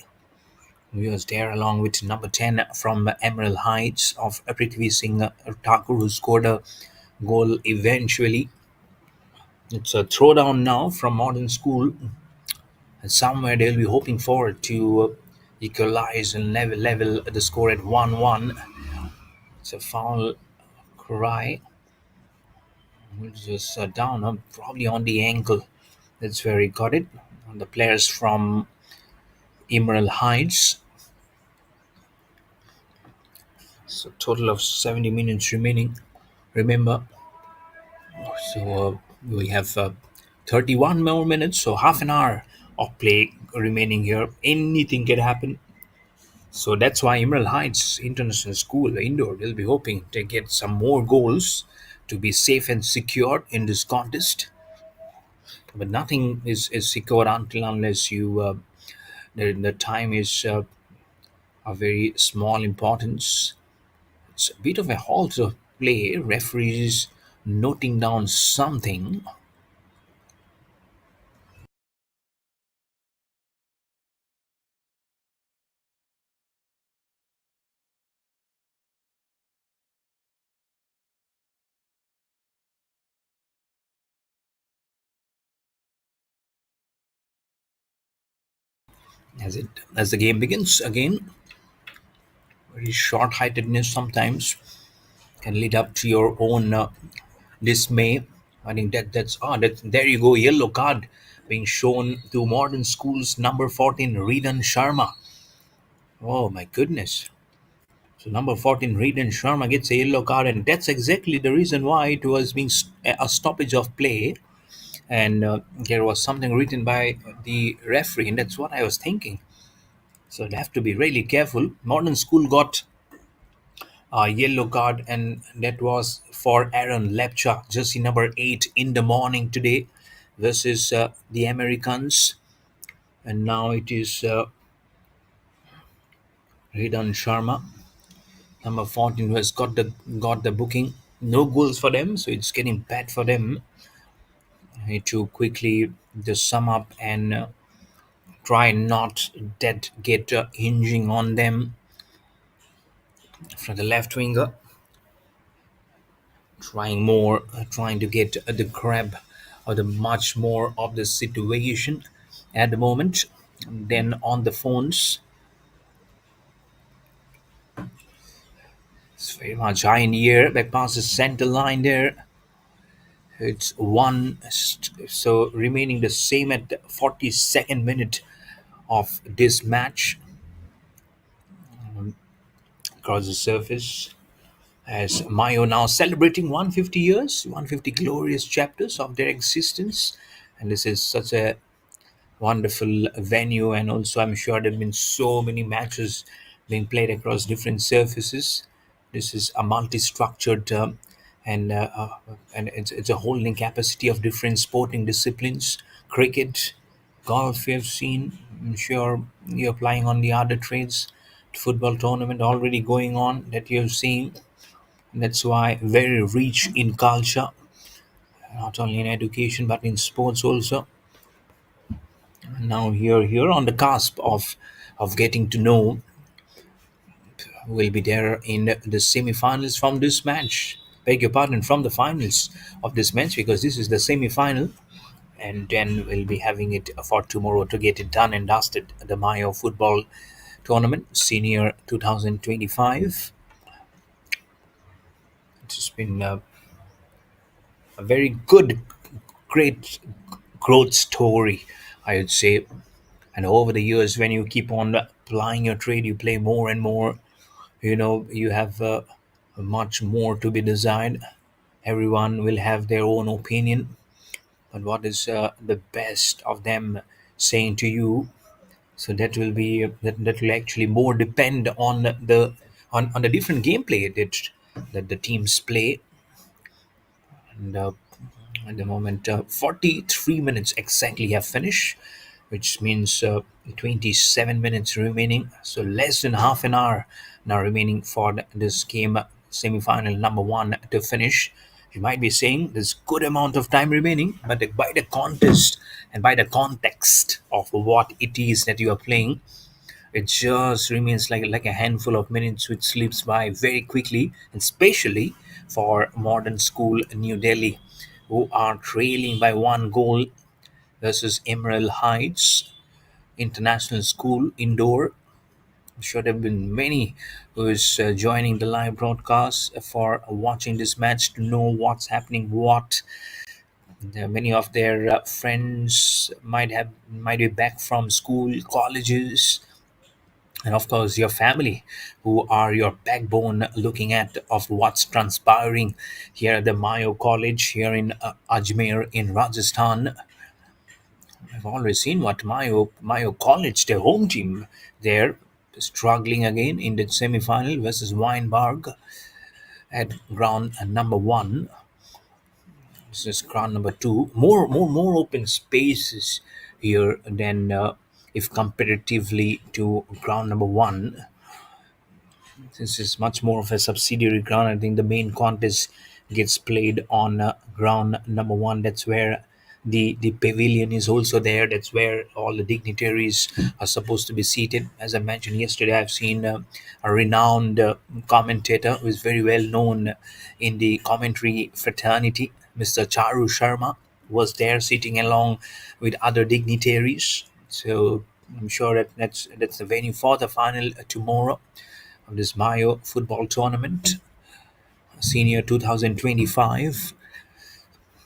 He was there along with number 10 from Emerald Heights of Prithvi Singh Thakur, who scored a goal eventually. It's a throwdown now from Modern School. And somewhere they'll be hoping for to equalize and level the score at 1-1. It's a foul cry. It's just down, probably on the ankle. That's where he got it. And the players from Emerald Heights. So total of 70 minutes remaining. Remember, so we have 31 more minutes, so half an hour of play remaining here. Anything can happen. So that's why Emerald Heights International School indoor will be hoping to get some more goals to be safe and secure in this contest. But nothing is secure until unless the time is a very small importance. It's a bit of a halt of play. Referees noting down something. As the game begins again. Very short-sightedness sometimes can lead up to your own dismay. I think that there you go, yellow card being shown to Modern School's number 14 Ridan Sharma. Oh my goodness. So number 14 Ridan Sharma gets a yellow card, and that's exactly the reason why it was being a stoppage of play. And there was something written by the referee, and that's what I was thinking. So they have to be really careful. Modern School got a yellow card, and that was for Aaron Lepcha, jersey number 8 in the morning today versus the Americans. And now it is Ridan Sharma, number 14, who has got the booking. No goals for them, so it's getting bad for them. I need to quickly just sum up and try not that get hinging on them from the left winger. Trying to get the grab or the much more of the situation at the moment. Then on the phones, it's very much high in the air. Back past the center line there. It's one, so remaining the same at the 42nd minute of this match across the surface. As Mayo now celebrating 150 years, 150 glorious chapters of their existence, and this is such a wonderful venue. And also I'm sure there have been so many matches being played across different surfaces. This is a multi-structured and it's a holding capacity of different sporting disciplines. Cricket, golf, you've seen. I'm sure you're applying on the other trades. Football tournament already going on that you've seen. That's why very rich in culture, not only in education but in sports also. Now here on the cusp of getting to know, will be there in the semi-finals from this match. Beg your pardon, from the finals of this match, because this is the semi-final, and then we'll be having it for tomorrow to get it done and dusted. The Mayo football tournament, senior 2025. It's been a very good, great growth story, I would say. And over the years, when you keep on plying your trade, you play more and more. You have much more to be desired. Everyone will have their own opinion, but what is the best of them saying to you? So that will actually more depend on the different gameplay that the teams play. And at the moment, 43 minutes exactly have finished, which means 27 minutes remaining. So less than half an hour now remaining for this game, semi-final number one to finish. You might be saying there's good amount of time remaining, but by the contest and by the context of what it is that you are playing, it just remains like a handful of minutes, which slips by very quickly, and especially for Modern School New Delhi, who are trailing by one goal versus Emerald Heights International School indoor. I'm sure there have been many who is joining the live broadcast for watching this match to know what's happening. What many of their friends might be back from school, colleges, and of course your family, who are your backbone looking at of what's transpiring here at the Mayo College here in Ajmer in Rajasthan. I've always seen what Mayo College, their home team, they're struggling again in the semi-final versus Weinberg at ground number one. This is ground number two. More open spaces here than if comparatively to ground number one. This is much more of a subsidiary ground. I think the main contest gets played on ground number one. That's where the pavilion is also there. That's where all the dignitaries are supposed to be seated. As I mentioned yesterday, I've seen a renowned commentator who is very well known in the commentary fraternity, Mr. Charu Sharma, was there sitting along with other dignitaries. So I'm sure that's the venue for the final tomorrow of this Mayo football tournament, senior 2025.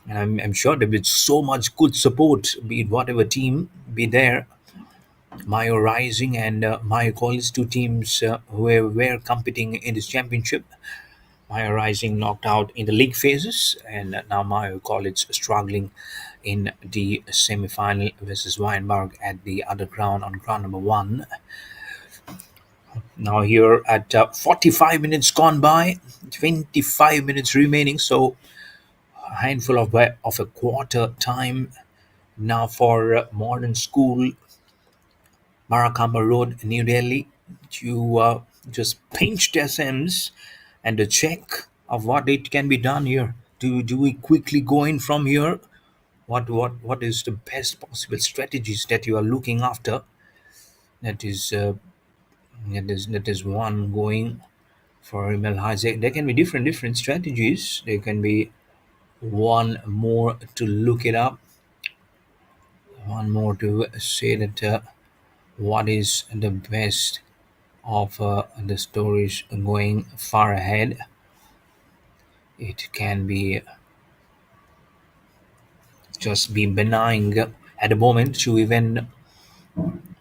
And I'm sure that with so much good support, be it whatever team be there, Mayo Rising and Mayo College, two teams who were competing in this championship. Mayo Rising knocked out in the league phases, and now Mayo College struggling in the semi-final versus Weinberg at the other ground on ground number one. Now here at 45 minutes gone by, 25 minutes remaining, so a handful of a quarter time now for Modern School, Marakamba Road, New Delhi, to just pinch their SMs and a check of what it can be done here. Do we quickly go in from here? What is the best possible strategies that you are looking after? That is that is one going for Email Heights. There can be different strategies. There can be one more to look it up, one more to say that what is the best of the stories going far ahead. It can be just be benign at the moment to even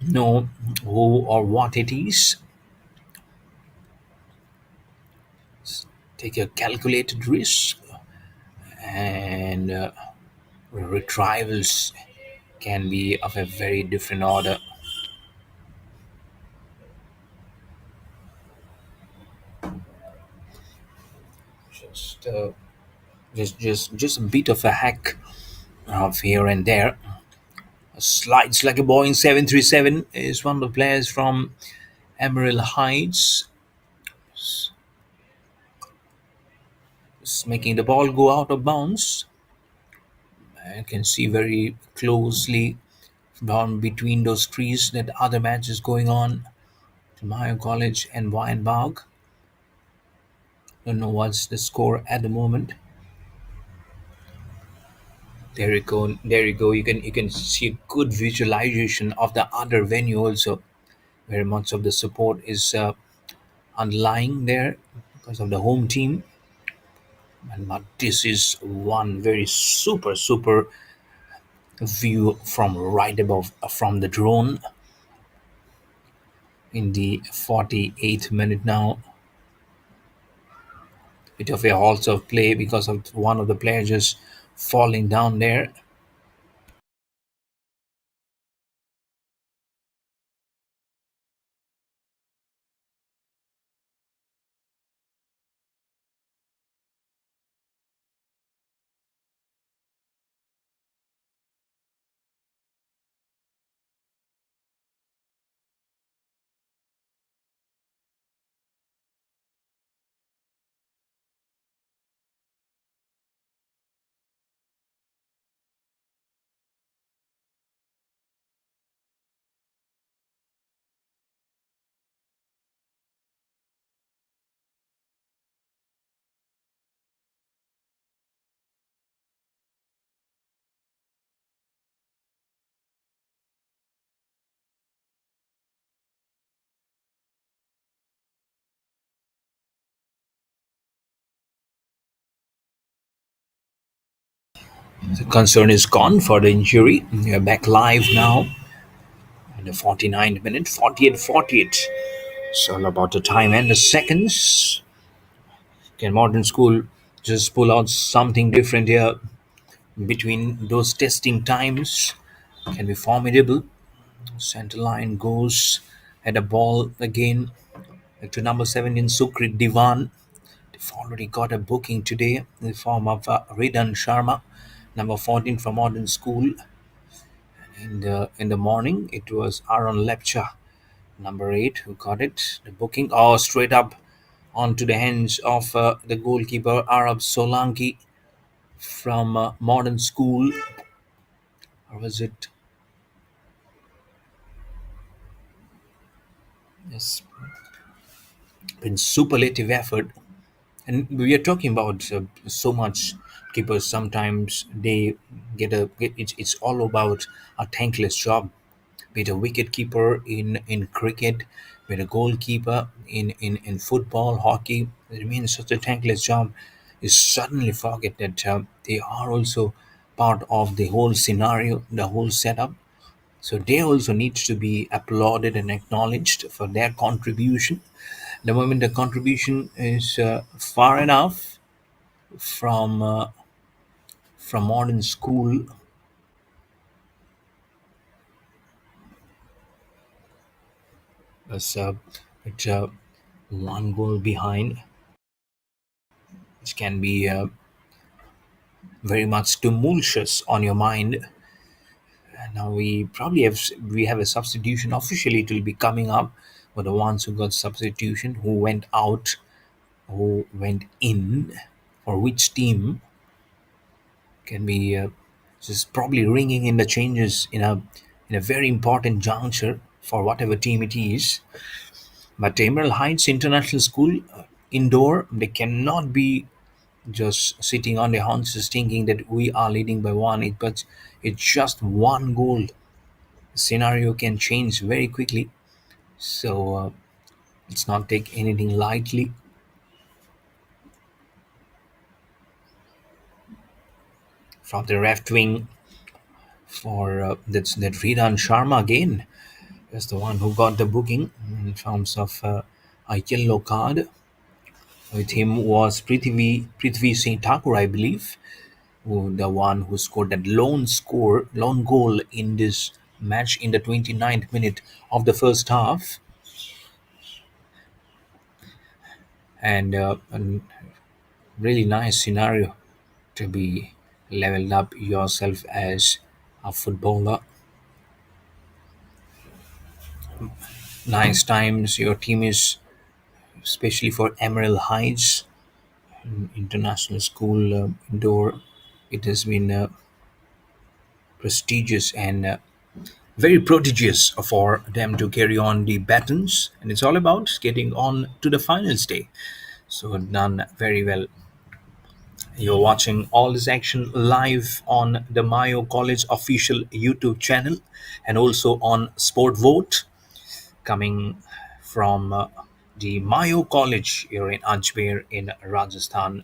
know who or what it is. Take a calculated risk, and retrievals can be of a very different order. Just, just a bit of a hack of here and there. Slides like a Boeing 737 is one of the players from Emerald Heights, making the ball go out of bounds. I can see very closely down between those trees that other matches going on to Mayo College and Weinbach. Don't know what's the score at the moment. There you go. There you go. You can see a good visualization of the other venue also, where much of the support is underlying there because of the home team. And but this is one very super view from right above from the drone in the 48th minute now. Bit of a halt of play because of one of the players just falling down there. The concern is gone for the injury. We are back live now in the 49th minute, 48. It's all about the time and the seconds. Can Modern School just pull out something different here between those testing times? Can be formidable. Center line goes at the ball again to number 17, Sukrit Divan. They've already got a booking today in the form of Ridan Sharma, number 14 from Modern School. In the morning, it was Aaron Lepcha, number 8, who got it. The booking, straight up onto the hands of the goalkeeper Arab Solanki from Modern School. Or was it? Yes, been superlative effort. And we are talking about so much keepers. Sometimes they it's all about a thankless job. Be it a wicket keeper in cricket, be it a goalkeeper in football, hockey. It remains such a thankless job you suddenly forget that they are also part of the whole scenario, the whole setup. So they also need to be applauded and acknowledged for their contribution. The moment the contribution is far enough from modern school, as it's one goal behind, which can be very much tumultuous on your mind. And now we have a substitution. Officially it will be coming up for the ones who got substitution, who went out, who went in, for which team can be just probably ringing in the changes in a very important juncture for whatever team it is. But Emerald Heights International School, indoor, they cannot be just sitting on their haunches thinking that we are leading by one. But it's just one goal. Scenario can change very quickly. So let's not take anything lightly. From the left wing for that Ridan Sharma again is the one who got the booking in terms of a yellow card. With him was Prithvi Singh Thakur, I believe, the one who scored that lone goal in this match in the 29th minute of the first half. And a really nice scenario to be leveled up yourself as a footballer. Nice times your team is, especially for Emerald Heights International School indoor. It has been prestigious and very prodigious for them to carry on the batons, and it's all about getting on to the finals day. So done very well. You're watching all this action live on the Mayo College official YouTube channel and also on Sport Vote, coming from the Mayo College here in Ajmer in Rajasthan,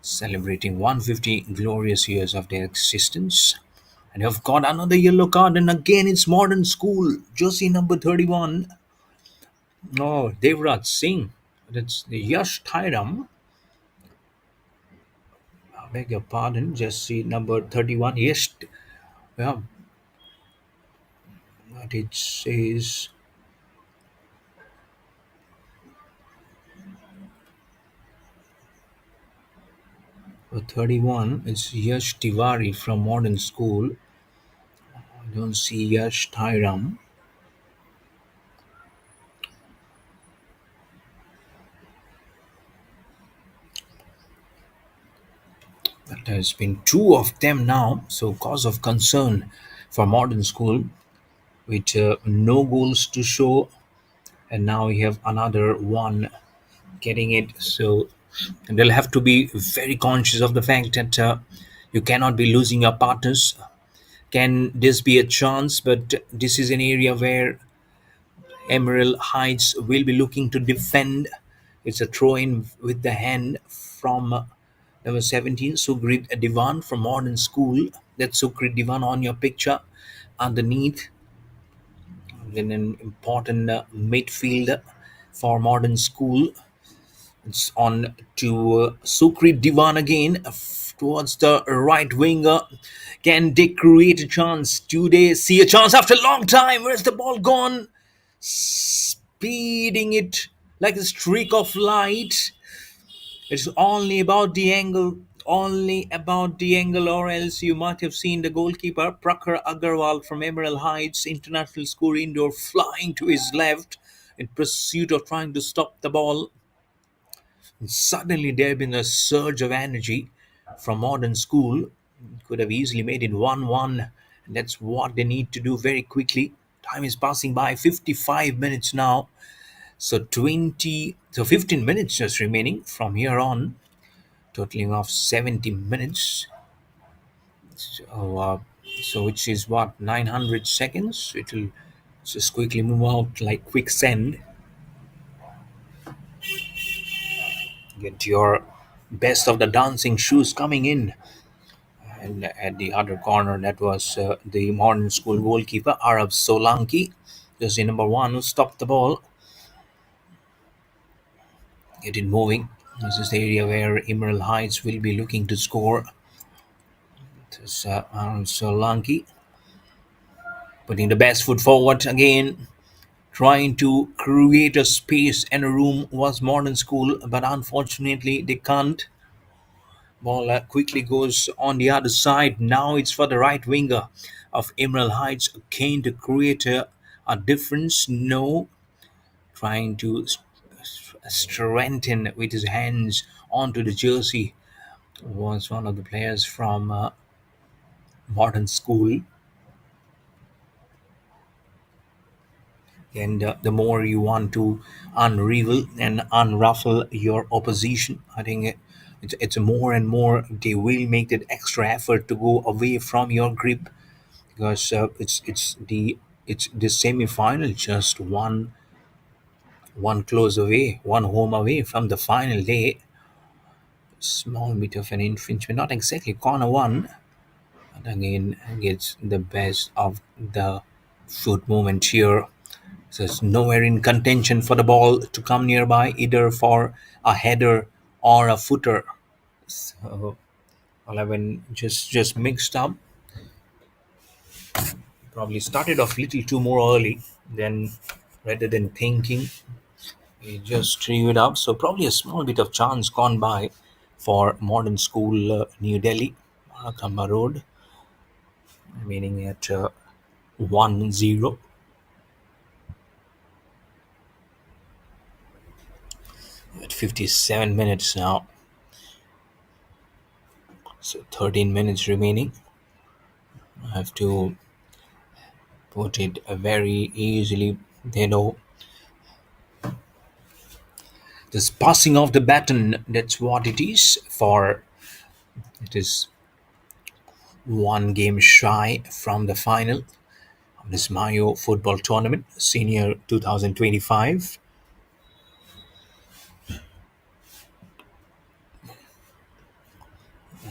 celebrating 150 glorious years of their existence. And you've got another yellow card, and again it's Modern School, jersey number 31. Oh, Devraj Singh. That's the Yash Thairam. I beg your pardon, jersey number 31. Yes, yeah, but it says 31. It's Yash Tiwari from Modern School. I don't see Yash Thairam. But there's been two of them now, so cause of concern for Modern School, with no goals to show, and now we have another one getting it. So they'll have to be very conscious of the fact that you cannot be losing your partners. Can this be a chance? But this is an area where Emerald Heights will be looking to defend. It's a throw in with the hand from number 17, Sugrit Divan from Modern School. That's Sugrit Divan on your picture underneath. Then an important midfield for Modern School. It's on to Sukrit Divan again towards the right winger. Can they create a chance? Do they see a chance after a long time? Where's the ball gone? Speeding it like a streak of light. It's only about the angle, only about the angle, or else you might have seen the goalkeeper, Prakhar Agarwal from Emerald Heights International School Indoor, flying to his left in pursuit of trying to stop the ball. Suddenly, there had been a surge of energy from Modern School. Could have easily made it 1-1. And that's what they need to do very quickly. Time is passing by, 55 minutes now. So 15 minutes just remaining from here on, totaling of 70 minutes. So, which is what, 900 seconds? It will just quickly move out like quicksand. Get your best of the dancing shoes coming in. And at the other corner, that was the modern school goalkeeper, Arab Solanki, jersey number one, who stopped the ball, get it moving. This is the area where Emerald Heights will be looking to score. This Arab Solanki putting the best foot forward again, trying to create a space and a room was modern school, but unfortunately they can't. Ball quickly goes on the other side. Now it's for the right winger of Emerald Heights again to create a difference. No, trying to strengthen with his hands onto the jersey was one of the players from modern school. And the more you want to unravel and unruffle your opposition, I think it's more and more they will make that extra effort to go away from your grip, because it's the semi-final, just one close away, one home away from the final day. Small bit of an infringement, not exactly corner one, but again gets the best of the foot movement here. So it's nowhere in contention for the ball to come nearby, either for a header or a footer. So 11 just mixed up. Probably started off a little too more early than rather than thinking. He just threw it up. So probably a small bit of chance gone by for modern school New Delhi, Mahatma Road, remaining at 1-0 at 57 minutes now. So 13 minutes remaining. I have to put it very easily. You know, just passing off the baton. That's what it is. For it is one game shy from the final of this Mayo football tournament, Senior 2025.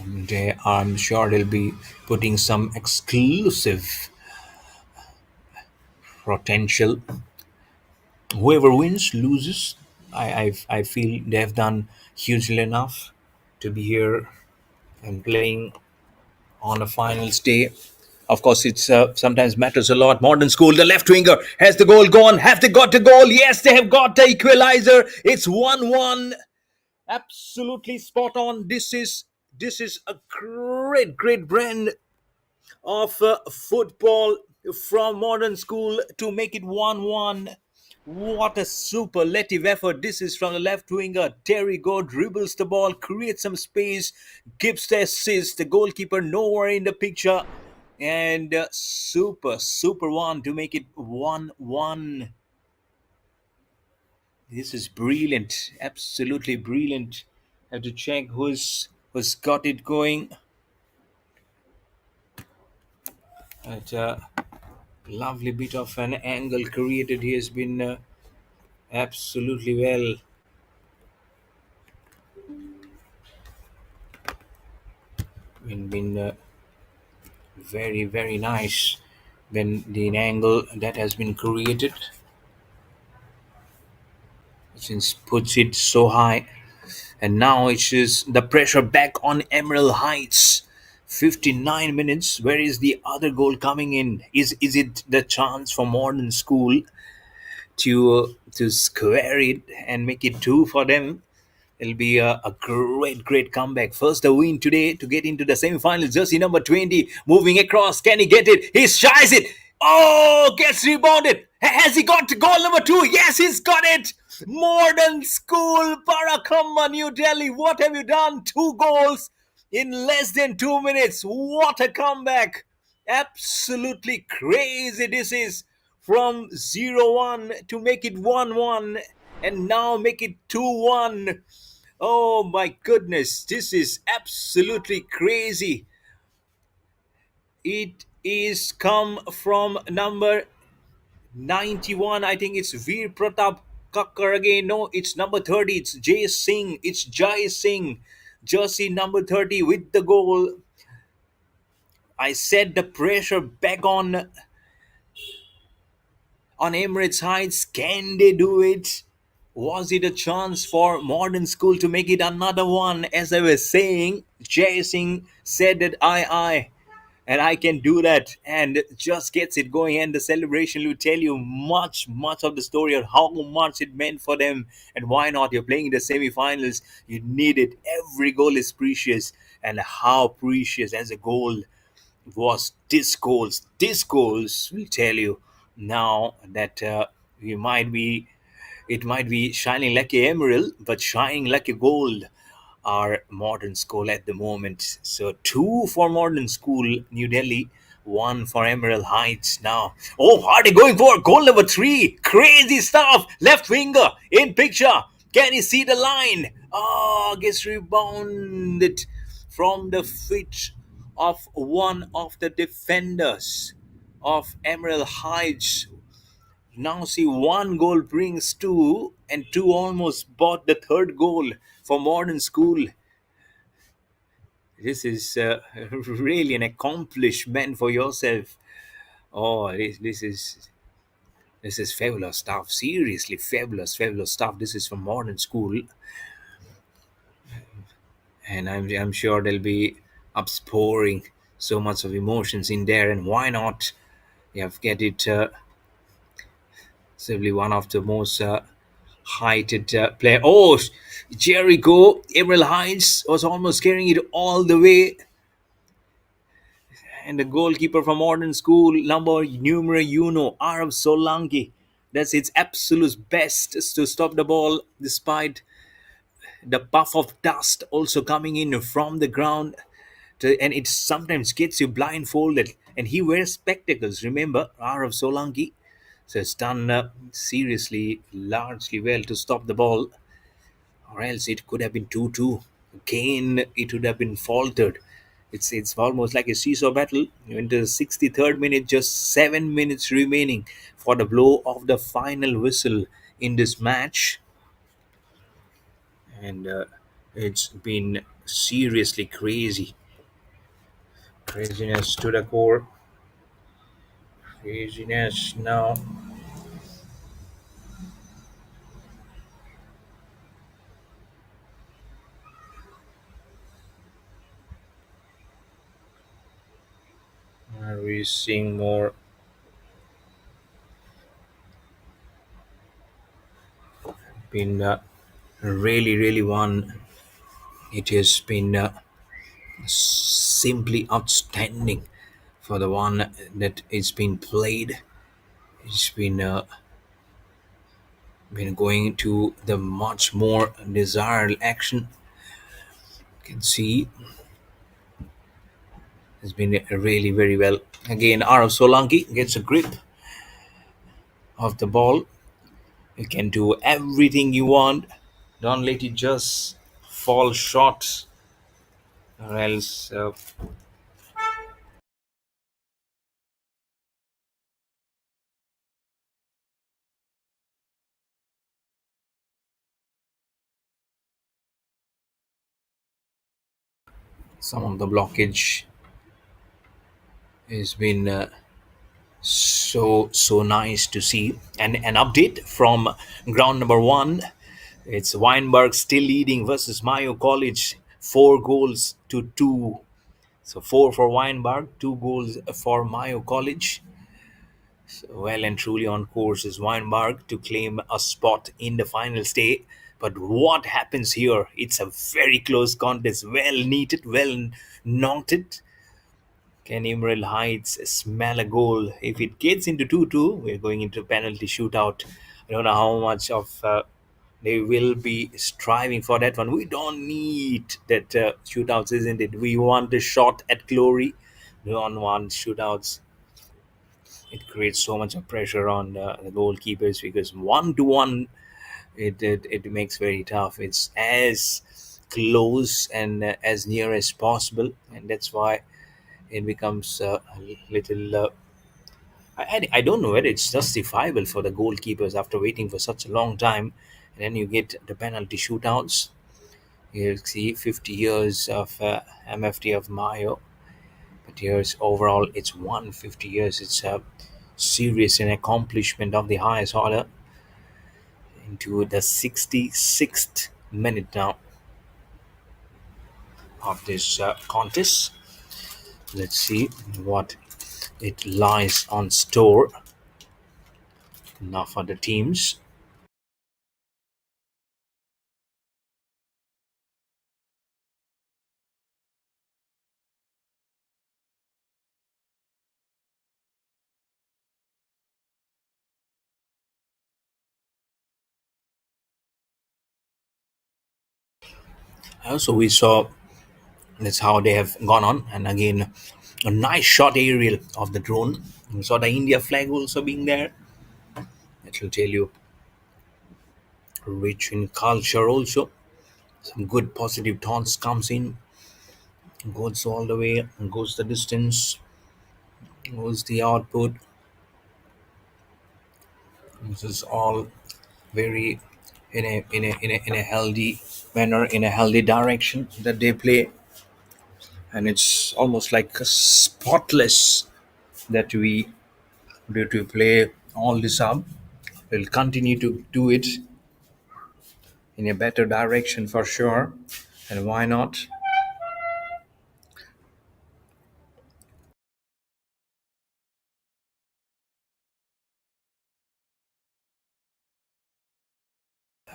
And I'm sure they'll be putting some exclusive potential. Whoever wins loses. I feel they've done hugely enough to be here and playing on a finals day. Of course, it's sometimes matters a lot. Modern school, the left winger has the goal gone. Have they got the goal? Yes, they have got the equalizer. It's 1-1. Absolutely spot on. This is a great brand of football from modern school to make it 1-1. What a superlative effort. This is from the left winger. Terry Go dribbles the ball, creates some space, gives the assist. The goalkeeper nowhere in the picture. And super one to make it 1-1. This is brilliant. Absolutely brilliant. Have to check who's got it going. At lovely bit of an angle created. He has been absolutely well. Been very nice. When the angle that has been created, since puts it so high, and now it's just the pressure back on Emerald Heights. 59 minutes. Where is the other goal coming in? Is it the chance for modern school to square it and make it two for them? It'll be a great comeback. First, a win today to get into the semifinals. Jersey number 20 moving across. Can he get it? He shies it. Oh, gets rebounded. Has he got goal number two? Yes, he's got it. Modern School, Parakamba, New Delhi. What have you done? Two goals in less than 2 minutes. What a comeback. Absolutely crazy this is. From 0-1 to make it 1-1 and now make it 2-1. Oh my goodness, this is absolutely crazy. It is come from number 91. I think it's Veer Pratap Kakkar again. No, it's number 30. It's Jay Singh. It's Jai Singh. Jersey number 30 with the goal. I set the pressure back on Emirates Heights. Can they do it? Was it a chance for Modern School to make it another one? As I was saying, Jay Singh said that and I can do that, and just gets it going. And the celebration will tell you much of the story of how much it meant for them, and why not. You're playing in the semi-finals. You need it. Every goal is precious, and how precious as a goal was disc goals will tell you now that you might be it might be shining like a emerald, but shining like a gold are Modern School at the moment. So two for Modern School, New Delhi, one for Emerald Heights now. Oh, are they going for goal number three? Crazy stuff. Left winger in picture. Can you see the line? Oh, gets rebounded from the feet of one of the defenders of Emerald Heights. Now see, one goal brings two, and two almost bought the third goal for Modern School. This is really an accomplishment for yourself. Oh, this is fabulous stuff. Seriously, fabulous stuff. This is from Modern School, and I'm sure they'll be upsporing so much of emotions in there. And why not? You have get it. Simply one of the most heighted player. Oh, Jericho Emerald Heights was almost carrying it all the way, and the goalkeeper from Modern School, number numero uno, Arab Solanki. That's its absolute best to stop the ball, despite the puff of dust also coming in from the ground. And it sometimes gets you blindfolded. And he wears spectacles, remember, Arab Solanki. So it's done seriously, largely well to stop the ball, or else it could have been 2-2. Again, it would have been faltered. It's almost like a seesaw battle. Into the 63rd minute, just 7 minutes remaining for the blow of the final whistle in this match, and it's been seriously craziness to the core, craziness. Now are we seeing more? Been really one. It has been simply outstanding for the one that it's been played. It's been going to the much more desired action. You can see it's been really very well. Again, Arav Solanki gets a grip of the ball. You can do everything you want. Don't let it just fall short, or else some of the blockage has been so nice to see. And an update from ground number one. It's Weinberg still leading versus Mayo College, 4 goals to 2. So four for Weinberg, 2 goals for Mayo College. So well and truly on course is Weinberg to claim a spot in the final stage. But what happens here? It's a very close contest, well neated, well knotted. Can Emerald Heights smell a goal? If it gets into 2-2, we're going into penalty shootout. I don't know how much of they will be striving for that one. We don't need that shootouts, isn't it? We want the shot at glory. We don't want shootouts. It creates so much of pressure on the goalkeepers, because 1-1, it makes very tough. It's as close and as near as possible, and that's why it becomes a little. I don't know whether it's justifiable for the goalkeepers after waiting for such a long time, and then you get the penalty shootouts. You see 50 years of MFT of Mayo, but here's overall it's 150 years. It's a serious an accomplishment of the highest order into the 66th minute now of this contest. Let's see what it lies on store now for the teams. Also, we saw that's how they have gone on, and again, a nice shot aerial of the drone. We saw the India flag also being there. That will tell you rich in culture also. Some good positive thoughts comes in, goes all the way, goes the distance, goes the output. This is all very in a healthy manner, in a healthy direction that they play, and it's almost like a spotless that we do to play all this up. We'll continue to do it in a better direction for sure, and why not?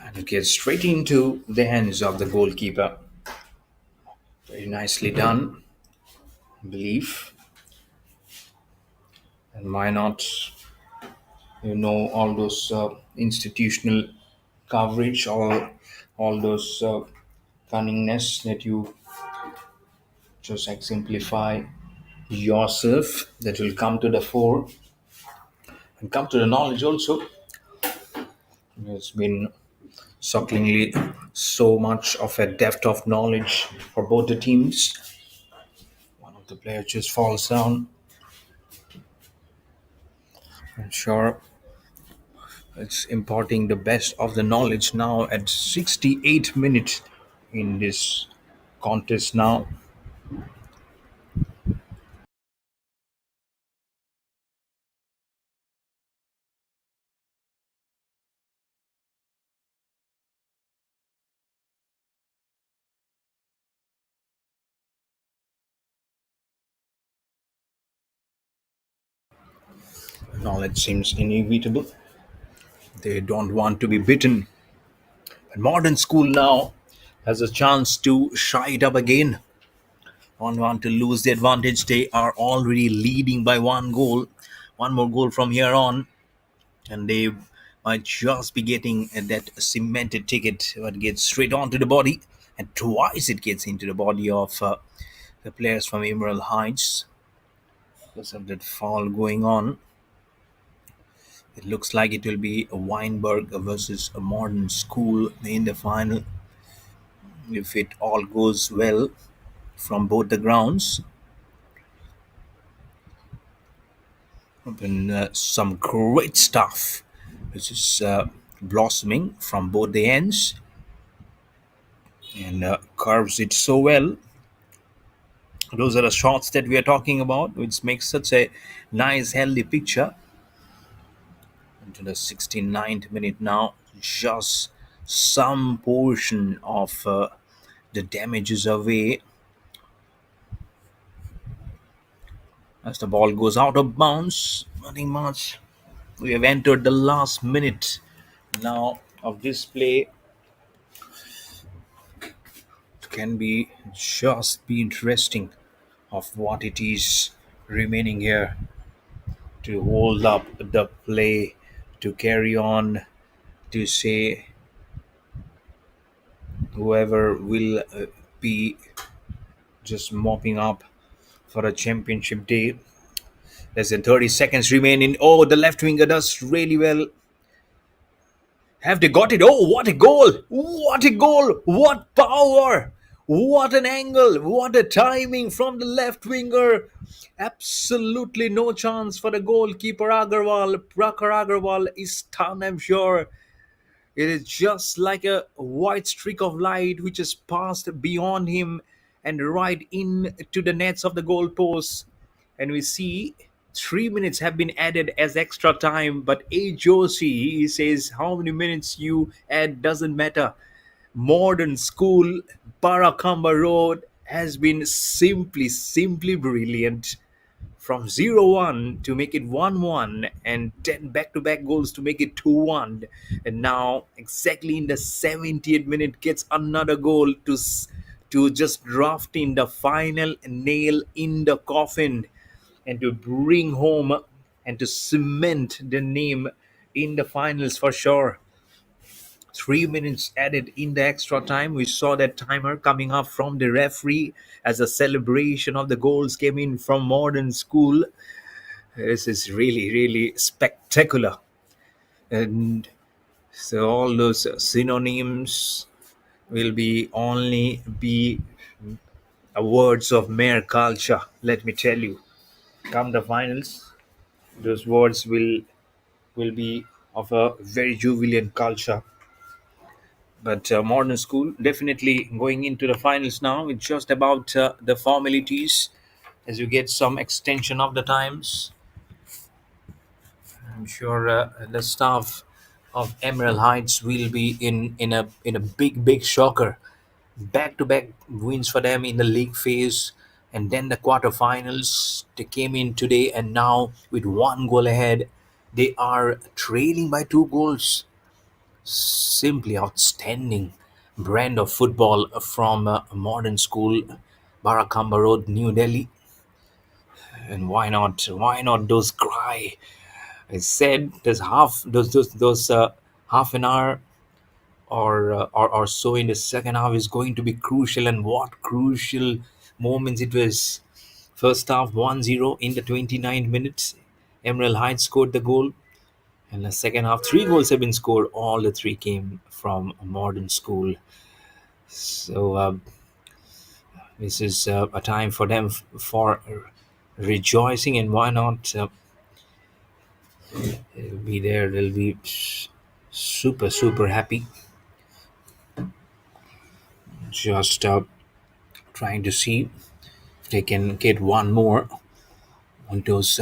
And it gets straight into the hands of the goalkeeper. Very nicely done, I believe. And why not? All those institutional coverage, all those cunningness that you just exemplify yourself, that will come to the fore and come to the knowledge also. It's been shockingly so much of a depth of knowledge for both the teams. One of the players just falls down. I'm sure it's imparting the best of the knowledge now at 68 minutes in this contest now. Knowledge seems inevitable. They don't want to be beaten. But modern school now has a chance to shy it up again. Don't want to lose the advantage. They are already leading by one goal. One more goal from here on, and they might just be getting that cemented ticket but gets straight onto the body, and twice it gets into the body of the players from Emerald Heights because of that foul going on. It looks like it will be a Weinberg versus a Modern School in the final if it all goes well from both the grounds. And some great stuff which is blossoming from both the ends, and curves it so well. Those are the shots that we are talking about, which makes such a nice, healthy picture. Into the 69th minute now, just some portion of the damage is away as the ball goes out of bounds. Nothing much. We have entered the last minute now of this play. It can be just be interesting of what it is remaining here to hold up the play, to carry on, to say whoever will be just mopping up for a championship day. Less than 30 seconds remaining. Oh, the left winger does really well. Have they got it? Oh, what a goal! What a goal! What power! What an angle! What a timing from the left winger! Absolutely no chance for the goalkeeper Agarwal. Prakar Agarwal is stunned, I'm sure. It is just like a white streak of light which has passed beyond him and right into the nets of the goalposts. And we see 3 minutes have been added as extra time. But A. Joshi, he says, how many minutes you add doesn't matter. Modern school, Barakamba Road has been simply brilliant from 0-1 to make it 1-1 and 10 back-to-back goals to make it 2-1, and now exactly in the 70th minute gets another goal to just draft in the final nail in the coffin and to bring home and to cement the name in the finals for sure. 3 minutes added in the extra time. We saw that timer coming up from the referee as a celebration of the goals came in from Modern School. This is really spectacular. And so all those synonyms will be only be words of mere culture, let me tell you. Come the finals, those words will be of a very jubilant culture. But Modern School definitely going into the finals now. It's just about the formalities as you get some extension of the times. I'm sure the staff of Emerald Heights will be in a big shocker. Back to back wins for them in the league phase, and then the quarterfinals. They came in today, and now with one goal ahead, they are trailing by 2 goals. Simply outstanding brand of football from Modern School, Barakamba Road, New Delhi. And why not? Why not those cry? I said there's those half an hour or so in the second half is going to be crucial, and what crucial moments it was. First half 1-0 in the 29th minutes. Emerald Heights scored the goal, and the second half 3 goals have been scored. All the three came from a Modern School. So this is a time for them for rejoicing, and why not be there? They'll be super happy. Just trying to see if they can get one more on those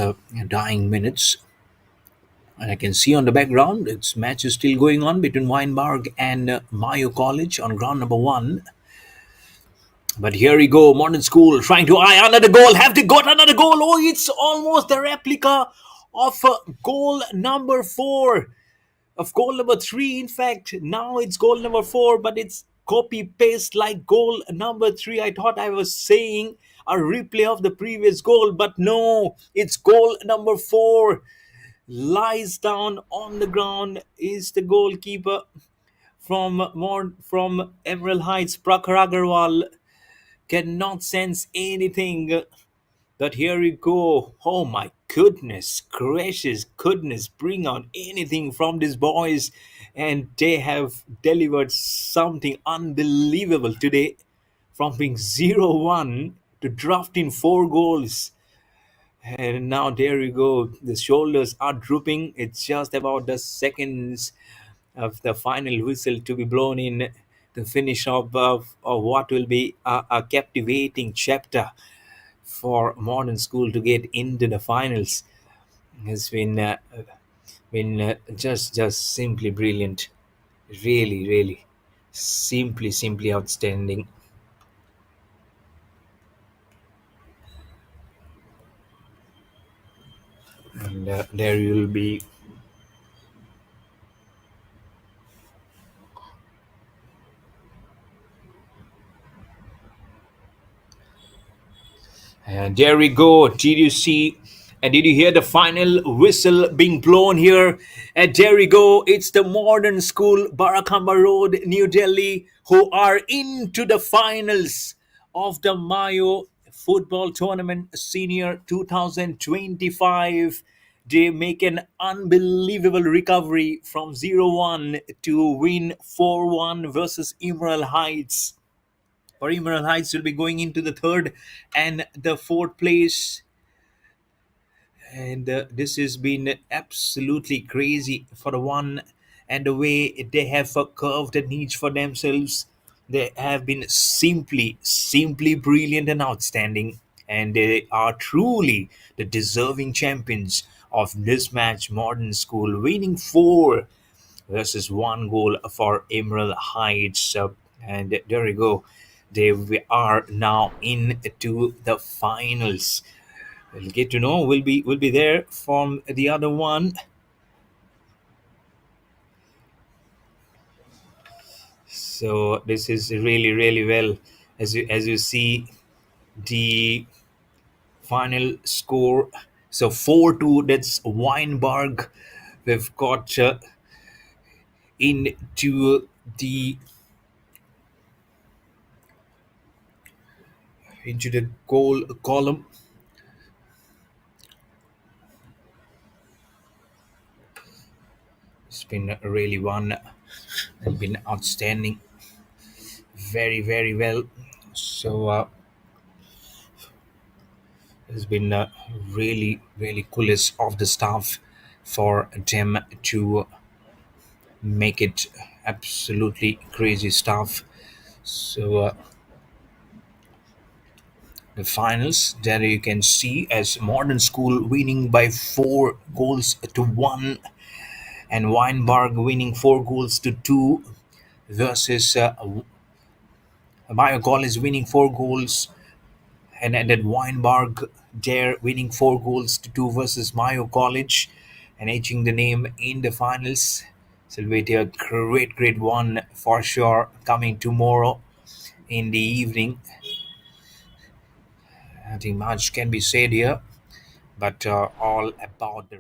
dying minutes. And I can see on the background, its match is still going on between Weinberg and Mayo College on ground number 1. But here we go, Modern School trying to eye another goal. Have they got another goal? Oh, it's almost the replica of goal number 4. Of goal number 3, in fact. Now it's goal number 4, but it's copy paste like goal number 3. I thought I was saying a replay of the previous goal, but no, it's goal number 4. Lies down on the ground is the goalkeeper from Emerald Heights, Prakhar Agarwal. Cannot sense anything. But here we go. Oh my goodness, gracious goodness, bring out anything from these boys. And they have delivered something unbelievable today. From being 0-1 to drafting 4 goals. And now there you go. The shoulders are drooping. It's just about the seconds of the final whistle to be blown in the finish of what will be a captivating chapter for Modern School to get into the finals. Has been just simply brilliant, really simply outstanding. And there you will be. And there we go. Did you see? And did you hear the final whistle being blown here? And there we go. It's the Modern School, Barakamba Road, New Delhi, who are into the finals of the Mayo Football Tournament Senior 2025. They make an unbelievable recovery from 0-1 to win 4-1 versus Emerald Heights. For Emerald Heights will be going into the third and the fourth place. And this has been absolutely crazy for the one and the way they have curved the niche for themselves. They have been simply brilliant and outstanding, and they are truly the deserving champions of this match. Modern School winning 4-1 goal for Emerald Heights, and there you go. We are now into the finals. We'll get to know. We'll be there from the other one. So this is really well, as you see the final score. So 4-2. That's Weinberg. We've got into the goal column. It's been really one. It's been outstanding. Very well. So it's been really coolest of the staff for them to make it absolutely crazy stuff. So the finals, there you can see as Modern School winning by 4 goals to 1, and Weinberg winning 4 goals to 2 versus Mayo College winning 4 goals, and then Weinberg there winning 4 goals to 2 versus Mayo College and etching the name in the finals. So it'll be a great one for sure coming tomorrow in the evening. I think much can be said here, but all about the